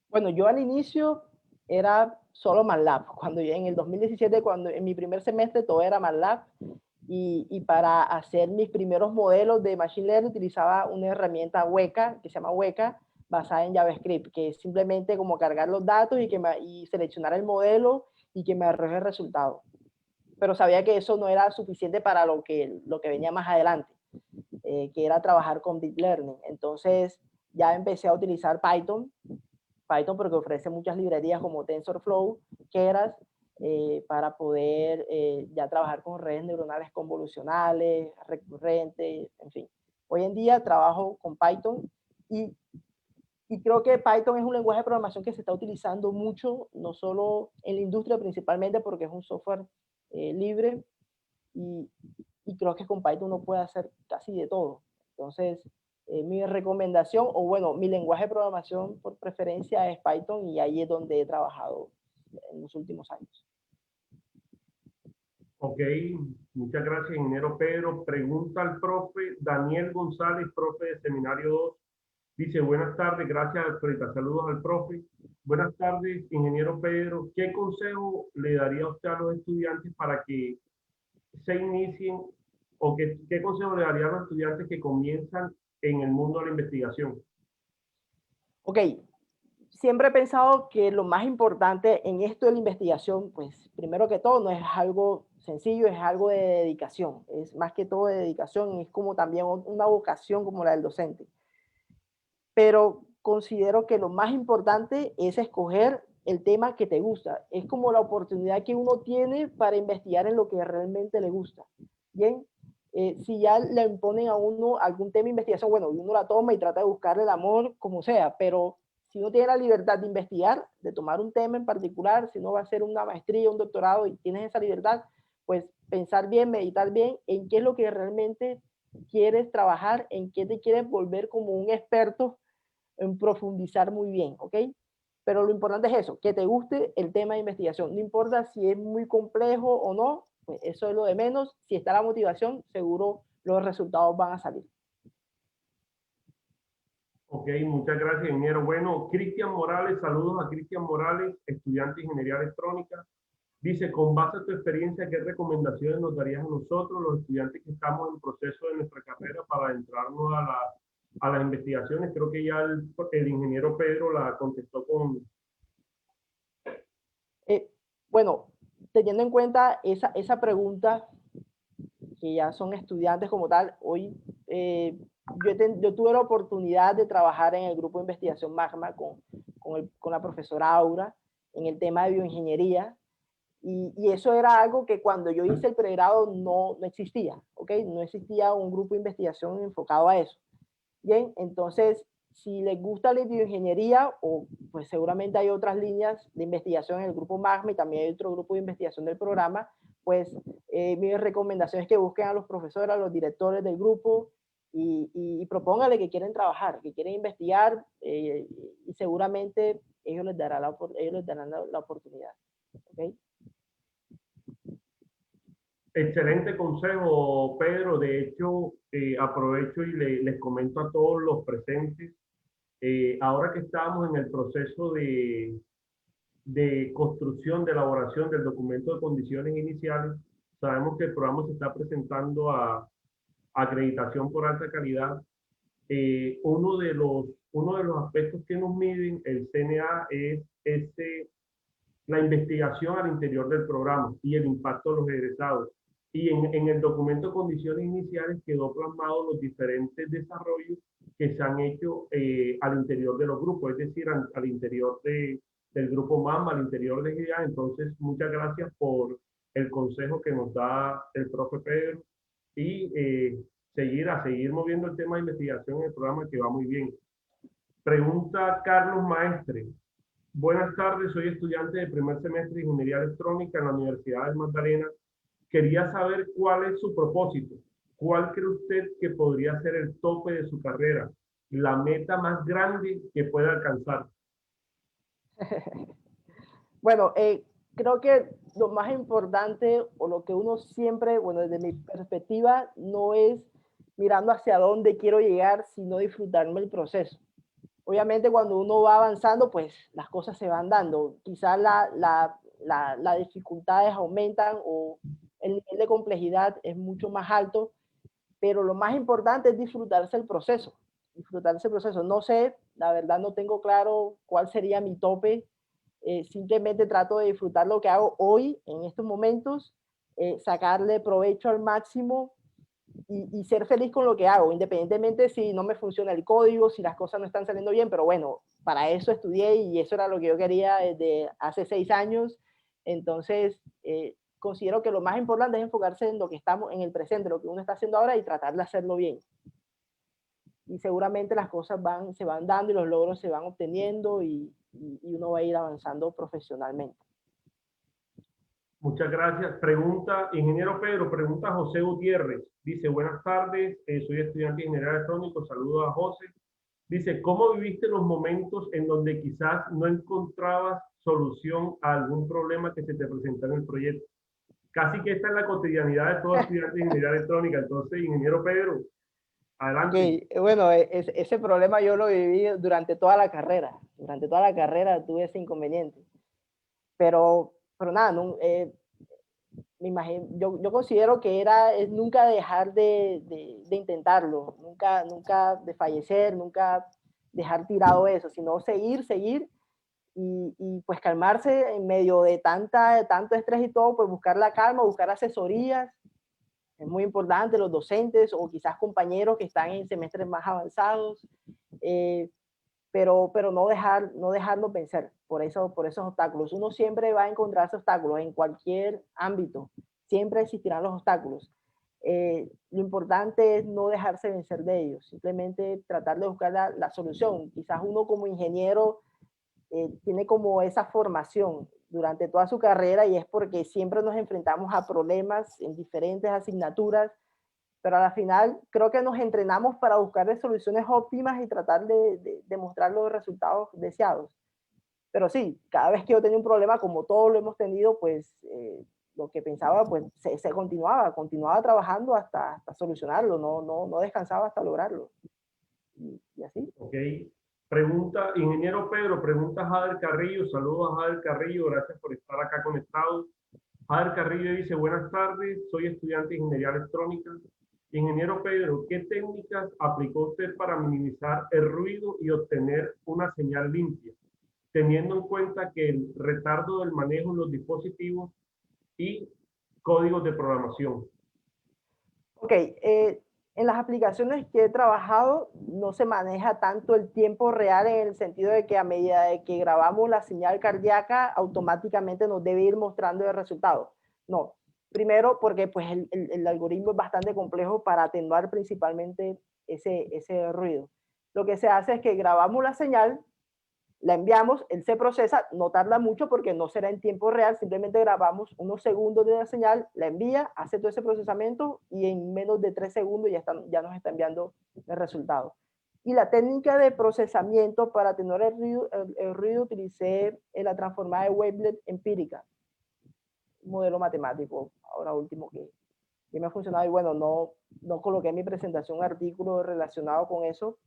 Bueno, yo al inicio era solo MATLAB. Cuando en el 2017, cuando en mi primer semestre todo era MATLAB, y para hacer mis primeros modelos de Machine Learning utilizaba una herramienta Weka, que se llama Weka, basada en JavaScript, que es simplemente como cargar los datos y seleccionar el modelo y que me arroje el resultado. Pero sabía que eso no era suficiente para lo que venía más adelante, que era trabajar con Deep Learning. Entonces ya empecé a utilizar Python porque ofrece muchas librerías como TensorFlow, Keras, para poder ya trabajar con redes neuronales convolucionales, recurrentes, en fin. Hoy en día trabajo con Python y creo que Python es un lenguaje de programación que se está utilizando mucho, no solo en la industria principalmente porque es un software libre y creo que con Python uno puede hacer casi de todo. Entonces, mi recomendación, o bueno, mi lenguaje de programación por preferencia es Python y ahí es donde he trabajado en los últimos años. Ok, muchas gracias, ingeniero Pedro. Pregunta al profe Daniel González, profe de Seminario 2. Dice, buenas tardes, gracias Alfreda. Saludos al profe. Buenas tardes, ingeniero Pedro. ¿Qué consejo le daría usted a los estudiantes para que se inicien o qué consejo le daría a los estudiantes que comienzan en el mundo de la investigación? Ok, siempre he pensado que lo más importante en esto de la investigación, pues primero que todo no es algo sencillo, es algo de dedicación, es más que todo de dedicación, es como también una vocación como la del docente. Pero considero que lo más importante es escoger el tema que te gusta. Es como la oportunidad que uno tiene para investigar en lo que realmente le gusta. Bien, si ya le imponen a uno algún tema de investigación, bueno, uno la toma y trata de buscarle el amor como sea, pero si uno tiene la libertad de investigar, de tomar un tema en particular, si no va a hacer una maestría, un doctorado y tienes esa libertad, pues pensar bien, meditar bien en qué es lo que realmente quieres trabajar, en qué te quieres volver como un experto, en profundizar muy bien, ¿ok? Pero lo importante es eso, que te guste el tema de investigación. No importa si es muy complejo o no, pues eso es lo de menos. Si está la motivación, seguro los resultados van a salir. Ok, muchas gracias, ingeniero. Bueno, Cristian Morales, saludos a Cristian Morales, estudiante de Ingeniería Electrónica. Dice, con base a tu experiencia, ¿qué recomendaciones nos darías a nosotros, los estudiantes que estamos en proceso de nuestra carrera para adentrarnos a las investigaciones? Creo que ya el ingeniero Pedro la contestó con... Bueno, teniendo en cuenta esa pregunta, que ya son estudiantes como tal, hoy yo tuve la oportunidad de trabajar en el grupo de investigación Magma con la profesora Aura en el tema de bioingeniería. Y eso era algo que cuando yo hice el pregrado no existía, ¿ok? No existía un grupo de investigación enfocado a eso. Bien, entonces, si les gusta la bioingeniería, o pues seguramente hay otras líneas de investigación en el grupo MAGMA y también hay otro grupo de investigación del programa, pues mi recomendación es que busquen a los profesores, a los directores del grupo y propónganle que quieren trabajar, que quieren investigar y seguramente ellos les darán la oportunidad. ¿Okay? Excelente consejo, Pedro. De hecho, aprovecho y les comento a todos los presentes, ahora que estamos en el proceso de construcción, de elaboración del documento de condiciones iniciales, sabemos que el programa se está presentando a acreditación por alta calidad. Uno de los aspectos que nos miden el CNA es la investigación al interior del programa y el impacto de los egresados. Y en el documento de condiciones iniciales quedó plasmado los diferentes desarrollos que se han hecho al interior de los grupos, es decir, al interior del grupo MAMA, al interior de GIA. Entonces, muchas gracias por el consejo que nos da el profe Pedro y seguir moviendo el tema de investigación en el programa, que va muy bien. Pregunta Carlos Maestre. Buenas tardes, soy estudiante de primer semestre de Ingeniería Electrónica en la Universidad del Magdalena. Quería saber cuál es su propósito. ¿Cuál cree usted que podría ser el tope de su carrera? La meta más grande que pueda alcanzar. Bueno, creo que lo más importante o lo que uno siempre, bueno, desde mi perspectiva, no es mirando hacia dónde quiero llegar, sino disfrutarme el proceso. Obviamente cuando uno va avanzando, pues las cosas se van dando. Quizás las dificultades aumentan o el nivel de complejidad es mucho más alto, pero lo más importante es disfrutarse el proceso. Disfrutarse el proceso. No sé, la verdad no tengo claro cuál sería mi tope. Simplemente trato de disfrutar lo que hago hoy, en estos momentos, sacarle provecho al máximo y ser feliz con lo que hago, independientemente si no me funciona el código, si las cosas no están saliendo bien, pero bueno, para eso estudié y eso era lo que yo quería desde hace 6 años. Entonces, considero que lo más importante es enfocarse en lo que estamos en el presente, lo que uno está haciendo ahora y tratar de hacerlo bien. Y seguramente las cosas se van dando y los logros se van obteniendo y uno va a ir avanzando profesionalmente. Muchas gracias. Pregunta, ingeniero Pedro, pregunta José Gutiérrez. Dice, buenas tardes, soy estudiante de Ingeniería Electrónica. Saludos a José. Dice, ¿cómo viviste los momentos en donde quizás no encontrabas solución a algún problema que se te presentó en el proyecto? Casi que esta es la cotidianidad de todo estudiante de Ingeniería Electrónica. Entonces, ingeniero Pedro, adelante. Okay, bueno, ese problema yo lo viví durante toda la carrera. Durante toda la carrera tuve ese inconveniente. Pero nada, no, me imagino, yo considero que es nunca dejar de intentarlo, nunca de fallecer, nunca dejar tirado eso, sino seguir y pues calmarse en medio de tanto estrés y todo, pues buscar la calma, buscar asesorías. Es muy importante, los docentes o quizás compañeros que están en semestres más avanzados, eh, pero no dejarnos vencer por esos obstáculos. Uno siempre va a encontrarse obstáculos en cualquier ámbito, siempre existirán los obstáculos. Lo importante es no dejarse vencer de ellos, simplemente tratar de buscar la solución. Quizás uno como ingeniero tiene como esa formación durante toda su carrera y es porque siempre nos enfrentamos a problemas en diferentes asignaturas, pero a la final creo que nos entrenamos para buscar soluciones óptimas y tratar de mostrar los resultados deseados. Pero sí, cada vez que yo tenía un problema, como todos lo hemos tenido, pues lo que pensaba, pues se continuaba trabajando hasta solucionarlo, no descansaba hasta lograrlo. Y así. Ok. Pregunta, ingeniero Pedro, pregunta Jader Carrillo. Saludos a Jader Carrillo, gracias por estar acá conectado. Jader Carrillo dice, buenas tardes, soy estudiante de Ingeniería Electrónica. Ingeniero Pedro, ¿qué técnicas aplicó usted para minimizar el ruido y obtener una señal limpia, teniendo en cuenta que el retardo del manejo de los dispositivos y códigos de programación? Ok, en las aplicaciones que he trabajado no se maneja tanto el tiempo real en el sentido de que a medida de que grabamos la señal cardíaca automáticamente nos debe ir mostrando el resultado. No, primero porque pues el algoritmo es bastante complejo para atenuar principalmente ese ruido. Lo que se hace es que grabamos la señal, la enviamos, él se procesa, no tarda mucho porque no será en tiempo real, simplemente grabamos unos segundos de la señal, la envía, hace todo ese procesamiento y en menos de 3 segundos ya nos está enviando el resultado. Y la técnica de procesamiento para tener el ruido utilicé en la transformada de wavelet empírica, un modelo matemático, ahora último y me ha funcionado. Y bueno, no coloqué en mi presentación un artículo relacionado con eso,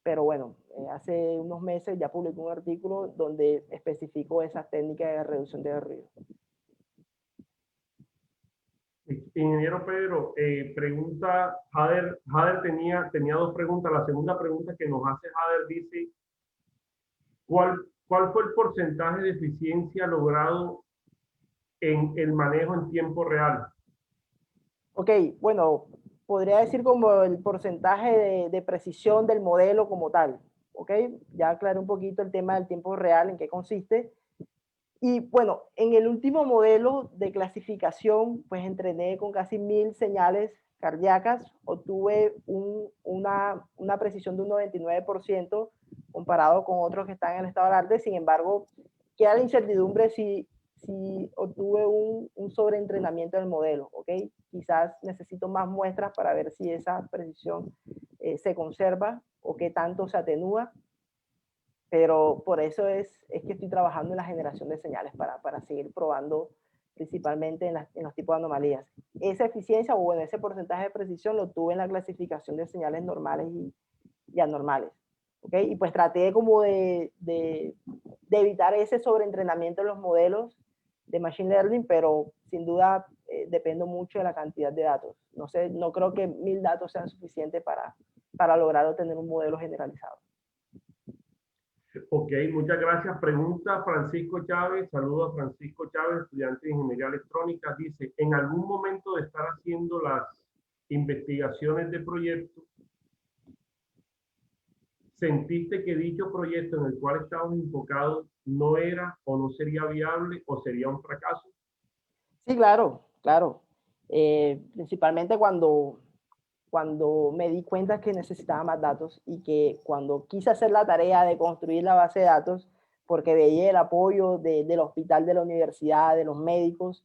pero bueno, hace unos meses ya publiqué un artículo donde especifico esas técnicas de reducción de ruido. Ingeniero Pedro, pregunta, Jader tenía dos preguntas. La segunda pregunta que nos hace Jader dice, ¿cuál fue el porcentaje de eficiencia logrado en el manejo en tiempo real? Ok, bueno, podría decir como el porcentaje de precisión del modelo como tal. Ok, ya aclaré un poquito el tema del tiempo real, en qué consiste. Y bueno, en el último modelo de clasificación, pues entrené con casi 1000 señales cardíacas, obtuve una precisión de un 99% comparado con otros que están en el estado del arte. Sin embargo, queda la incertidumbre si obtuve un sobreentrenamiento del modelo, ¿ok? Quizás necesito más muestras para ver si esa precisión se conserva o qué tanto se atenúa, pero por eso es que estoy trabajando en la generación de señales para seguir probando principalmente en los tipos de anomalías. Esa eficiencia o bueno, ese porcentaje de precisión lo tuve en la clasificación de señales normales y anormales. ¿Okay? Y pues traté como de evitar ese sobreentrenamiento en los modelos de Machine Learning, pero sin duda dependo mucho de la cantidad de datos. No sé, no creo que 1000 datos sean suficientes para lograr obtener un modelo generalizado. Ok, muchas gracias. Pregunta Francisco Chávez. Saludos a Francisco Chávez, estudiante de Ingeniería Electrónica. Dice, en algún momento de estar haciendo las investigaciones de proyecto, ¿sentiste que dicho proyecto en el cual estabas enfocado no era o no sería viable o sería un fracaso? Sí, claro, claro. Principalmente cuando me di cuenta que necesitaba más datos y que cuando quise hacer la tarea de construir la base de datos, porque veía el apoyo del hospital, de la universidad, de los médicos,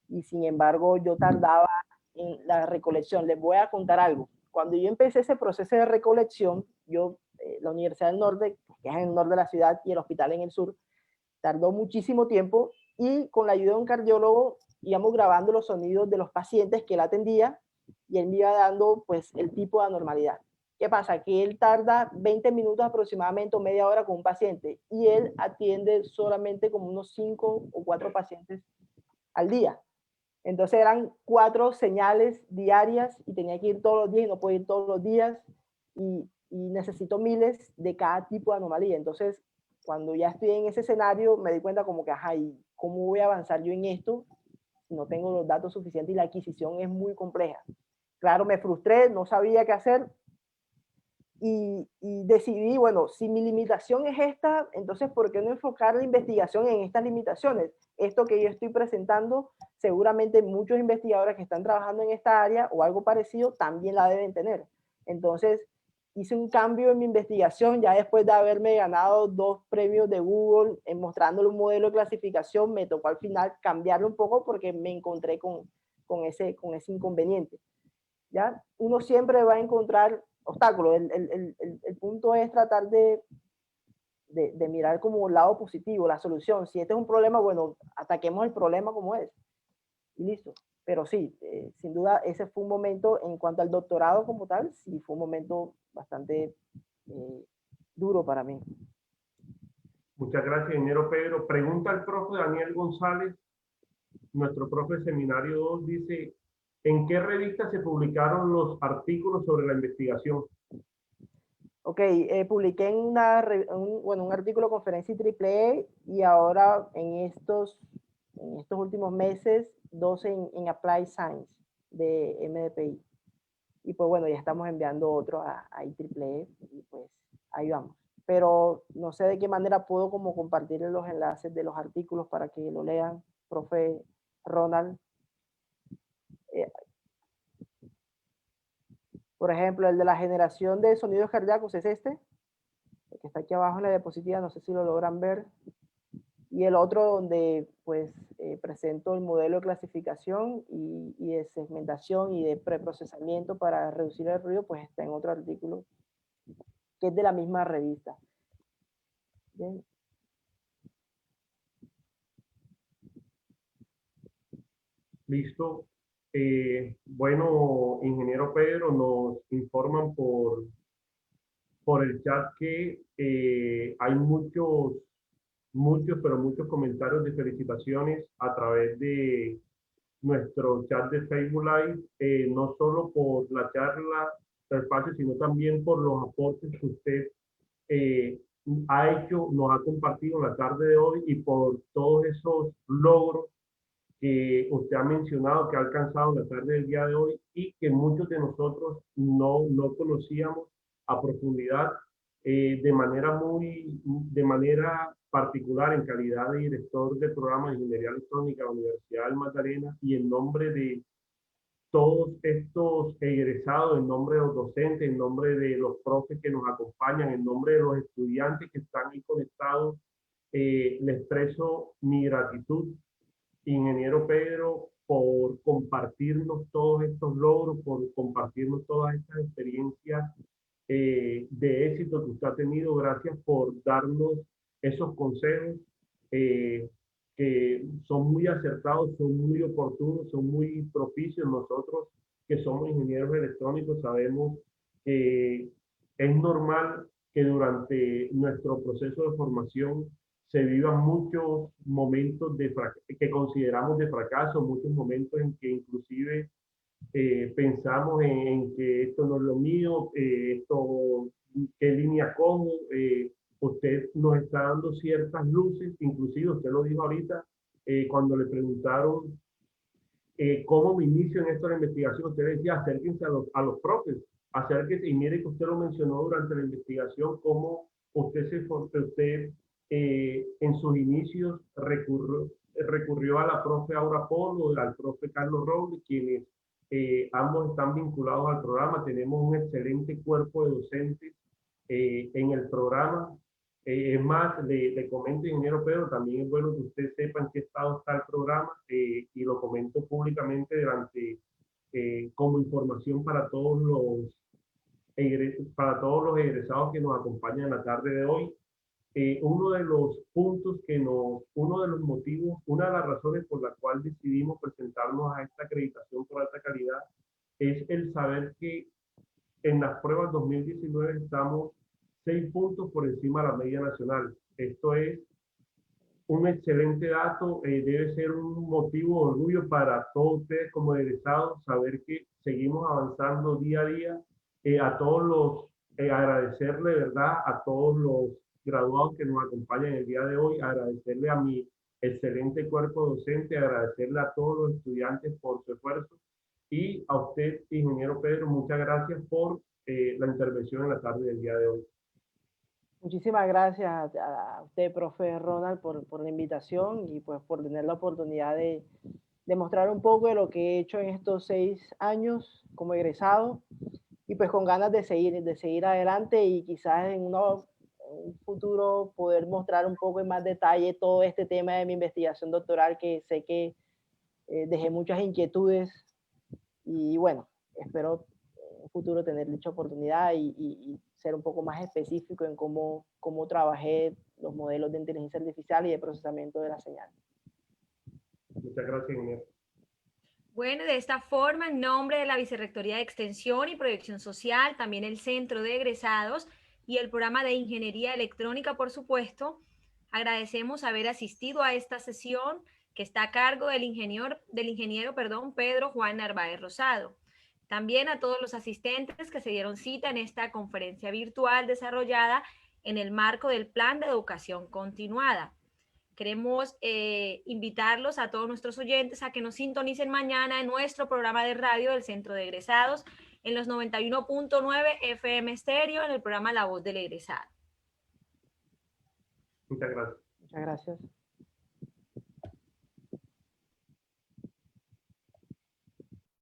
y sin embargo yo tardaba en la recolección. Les voy a contar algo. Cuando yo empecé ese proceso de recolección, la Universidad del Norte, que es en el norte de la ciudad, y el hospital en el sur, tardó muchísimo tiempo y con la ayuda de un cardiólogo íbamos grabando los sonidos de los pacientes que él atendía y él me iba dando pues el tipo de anormalidad. ¿Qué pasa? Que él tarda 20 minutos aproximadamente o media hora con un paciente y él atiende solamente como unos 5 o 4 pacientes al día. Entonces eran 4 señales diarias y tenía que ir todos los días y no podía ir todos los días y necesito miles de cada tipo de anomalía. Entonces, cuando ya estoy en ese escenario, me di cuenta como que, ajá, ¿y cómo voy a avanzar yo en esto si no tengo los datos suficientes y la adquisición es muy compleja? Claro, me frustré, no sabía qué hacer y decidí, bueno, si mi limitación es esta, entonces, ¿por qué no enfocar la investigación en estas limitaciones? Esto que yo estoy presentando, seguramente muchos investigadores que están trabajando en esta área o algo parecido también la deben tener. Entonces, hice un cambio en mi investigación ya después de haberme ganado 2 premios de Google en mostrándole un modelo de clasificación. Me tocó al final cambiarlo un poco porque me encontré con ese inconveniente. ¿Ya? Uno siempre va a encontrar obstáculos. El punto es tratar de mirar como un lado positivo, la solución. Si este es un problema, bueno, ataquemos el problema como es. Y listo. Pero sí, sin duda, ese fue un momento, en cuanto al doctorado como tal, sí fue un momento bastante duro para mí. Muchas gracias, ingeniero Pedro. Pregunta al profe Daniel González, nuestro profe seminario 2, dice, ¿en qué revista se publicaron los artículos sobre la investigación? Ok, publiqué en un artículo conferencia IEEE y ahora en estos últimos meses 2 en Applied Science de MDPI. Y pues bueno, ya estamos enviando otro a IEEE y pues ahí vamos. Pero no sé de qué manera puedo como compartir los enlaces de los artículos para que lo lean, profe Ronald. Eh, por ejemplo, el de la generación de sonidos cardíacos es este, el que está aquí abajo en la diapositiva, no sé si lo logran ver. Y el otro donde pues presento el modelo de clasificación y de segmentación y de preprocesamiento para reducir el ruido, pues está en otro artículo que es de la misma revista. Bien. Listo. Bueno, ingeniero Pedro, nos informan por el chat que hay pero muchos comentarios de felicitaciones a través de nuestro chat de Facebook Live, no solo por la charla del espacio, sino también por los aportes que usted eh, ha hecho, nos ha compartido en la tarde de hoy y por todos esos logros que usted ha mencionado, que ha alcanzado en la tarde del día de hoy y que muchos de nosotros no conocíamos a profundidad, de manera particular en calidad de director del programa de Ingeniería Electrónica de la Universidad del Magdalena, y en nombre de todos estos egresados, en nombre de los docentes, en nombre de los profes que nos acompañan, en nombre de los estudiantes que están ahí conectados, le expreso mi gratitud, ingeniero Pedro, por compartirnos todos estos logros, por compartirnos todas estas experiencias de éxito que usted ha tenido. Gracias por darnos esos consejos que son muy acertados, son muy oportunos, son muy propicios. Nosotros que somos ingenieros electrónicos sabemos que es normal que durante nuestro proceso de formación se vivan muchos momentos que consideramos de fracaso, muchos momentos en que inclusive pensamos en que esto no es lo mío, qué línea cojo. Usted nos está dando ciertas luces, inclusive usted lo dijo ahorita, cuando le preguntaron cómo me inicio en esto de la investigación, usted decía acérquense a los profes, acérquense, y mire que usted lo mencionó durante la investigación, cómo usted en sus inicios recurrió a la profe Aura Polo, al profe Carlos Robles, quienes ambos están vinculados al programa. Tenemos un excelente cuerpo de docentes en el programa. Es más, le comento, ingeniero Pedro, también es bueno que usted sepa en qué estado está el programa, y lo comento públicamente como información para todos los egresados que nos acompañan en la tarde de hoy. Uno de los puntos uno de los motivos, una de las razones por la cual decidimos presentarnos a esta acreditación por alta calidad es el saber que en las pruebas 2019 estamos 6 puntos por encima de la media nacional. Esto es un excelente dato, debe ser un motivo de orgullo para todos ustedes como egresados, saber que seguimos avanzando día a día. Agradecerle, ¿verdad?, a todos los graduados que nos acompañan el día de hoy, agradecerle a mi excelente cuerpo docente, agradecerle a todos los estudiantes por su esfuerzo, y a usted, ingeniero Pedro, muchas gracias por la intervención en la tarde del día de hoy. Muchísimas gracias a usted, profe Ronald, por la invitación y pues por tener la oportunidad de mostrar un poco de lo que he hecho en estos 6 años como egresado, y pues con ganas de seguir adelante, y quizás en un futuro poder mostrar un poco en más detalle todo este tema de mi investigación doctoral, que sé que dejé muchas inquietudes, y bueno, espero en un futuro tener dicha oportunidad y ser un poco más específico en cómo trabajé los modelos de inteligencia artificial y de procesamiento de la señal. Muchas gracias, ingeniero. Bueno, de esta forma, en nombre de la Vicerrectoría de Extensión y Proyección Social, también el Centro de Egresados y el Programa de Ingeniería Electrónica, por supuesto, agradecemos haber asistido a esta sesión que está a cargo del ingeniero Pedro Juan Narváez Rosado. También a todos los asistentes que se dieron cita en esta conferencia virtual desarrollada en el marco del Plan de Educación Continuada. Queremos invitarlos a todos nuestros oyentes a que nos sintonicen mañana en nuestro programa de radio del Centro de Egresados en los 91.9 FM Estéreo, en el programa La Voz del Egresado. Muchas gracias. Muchas gracias.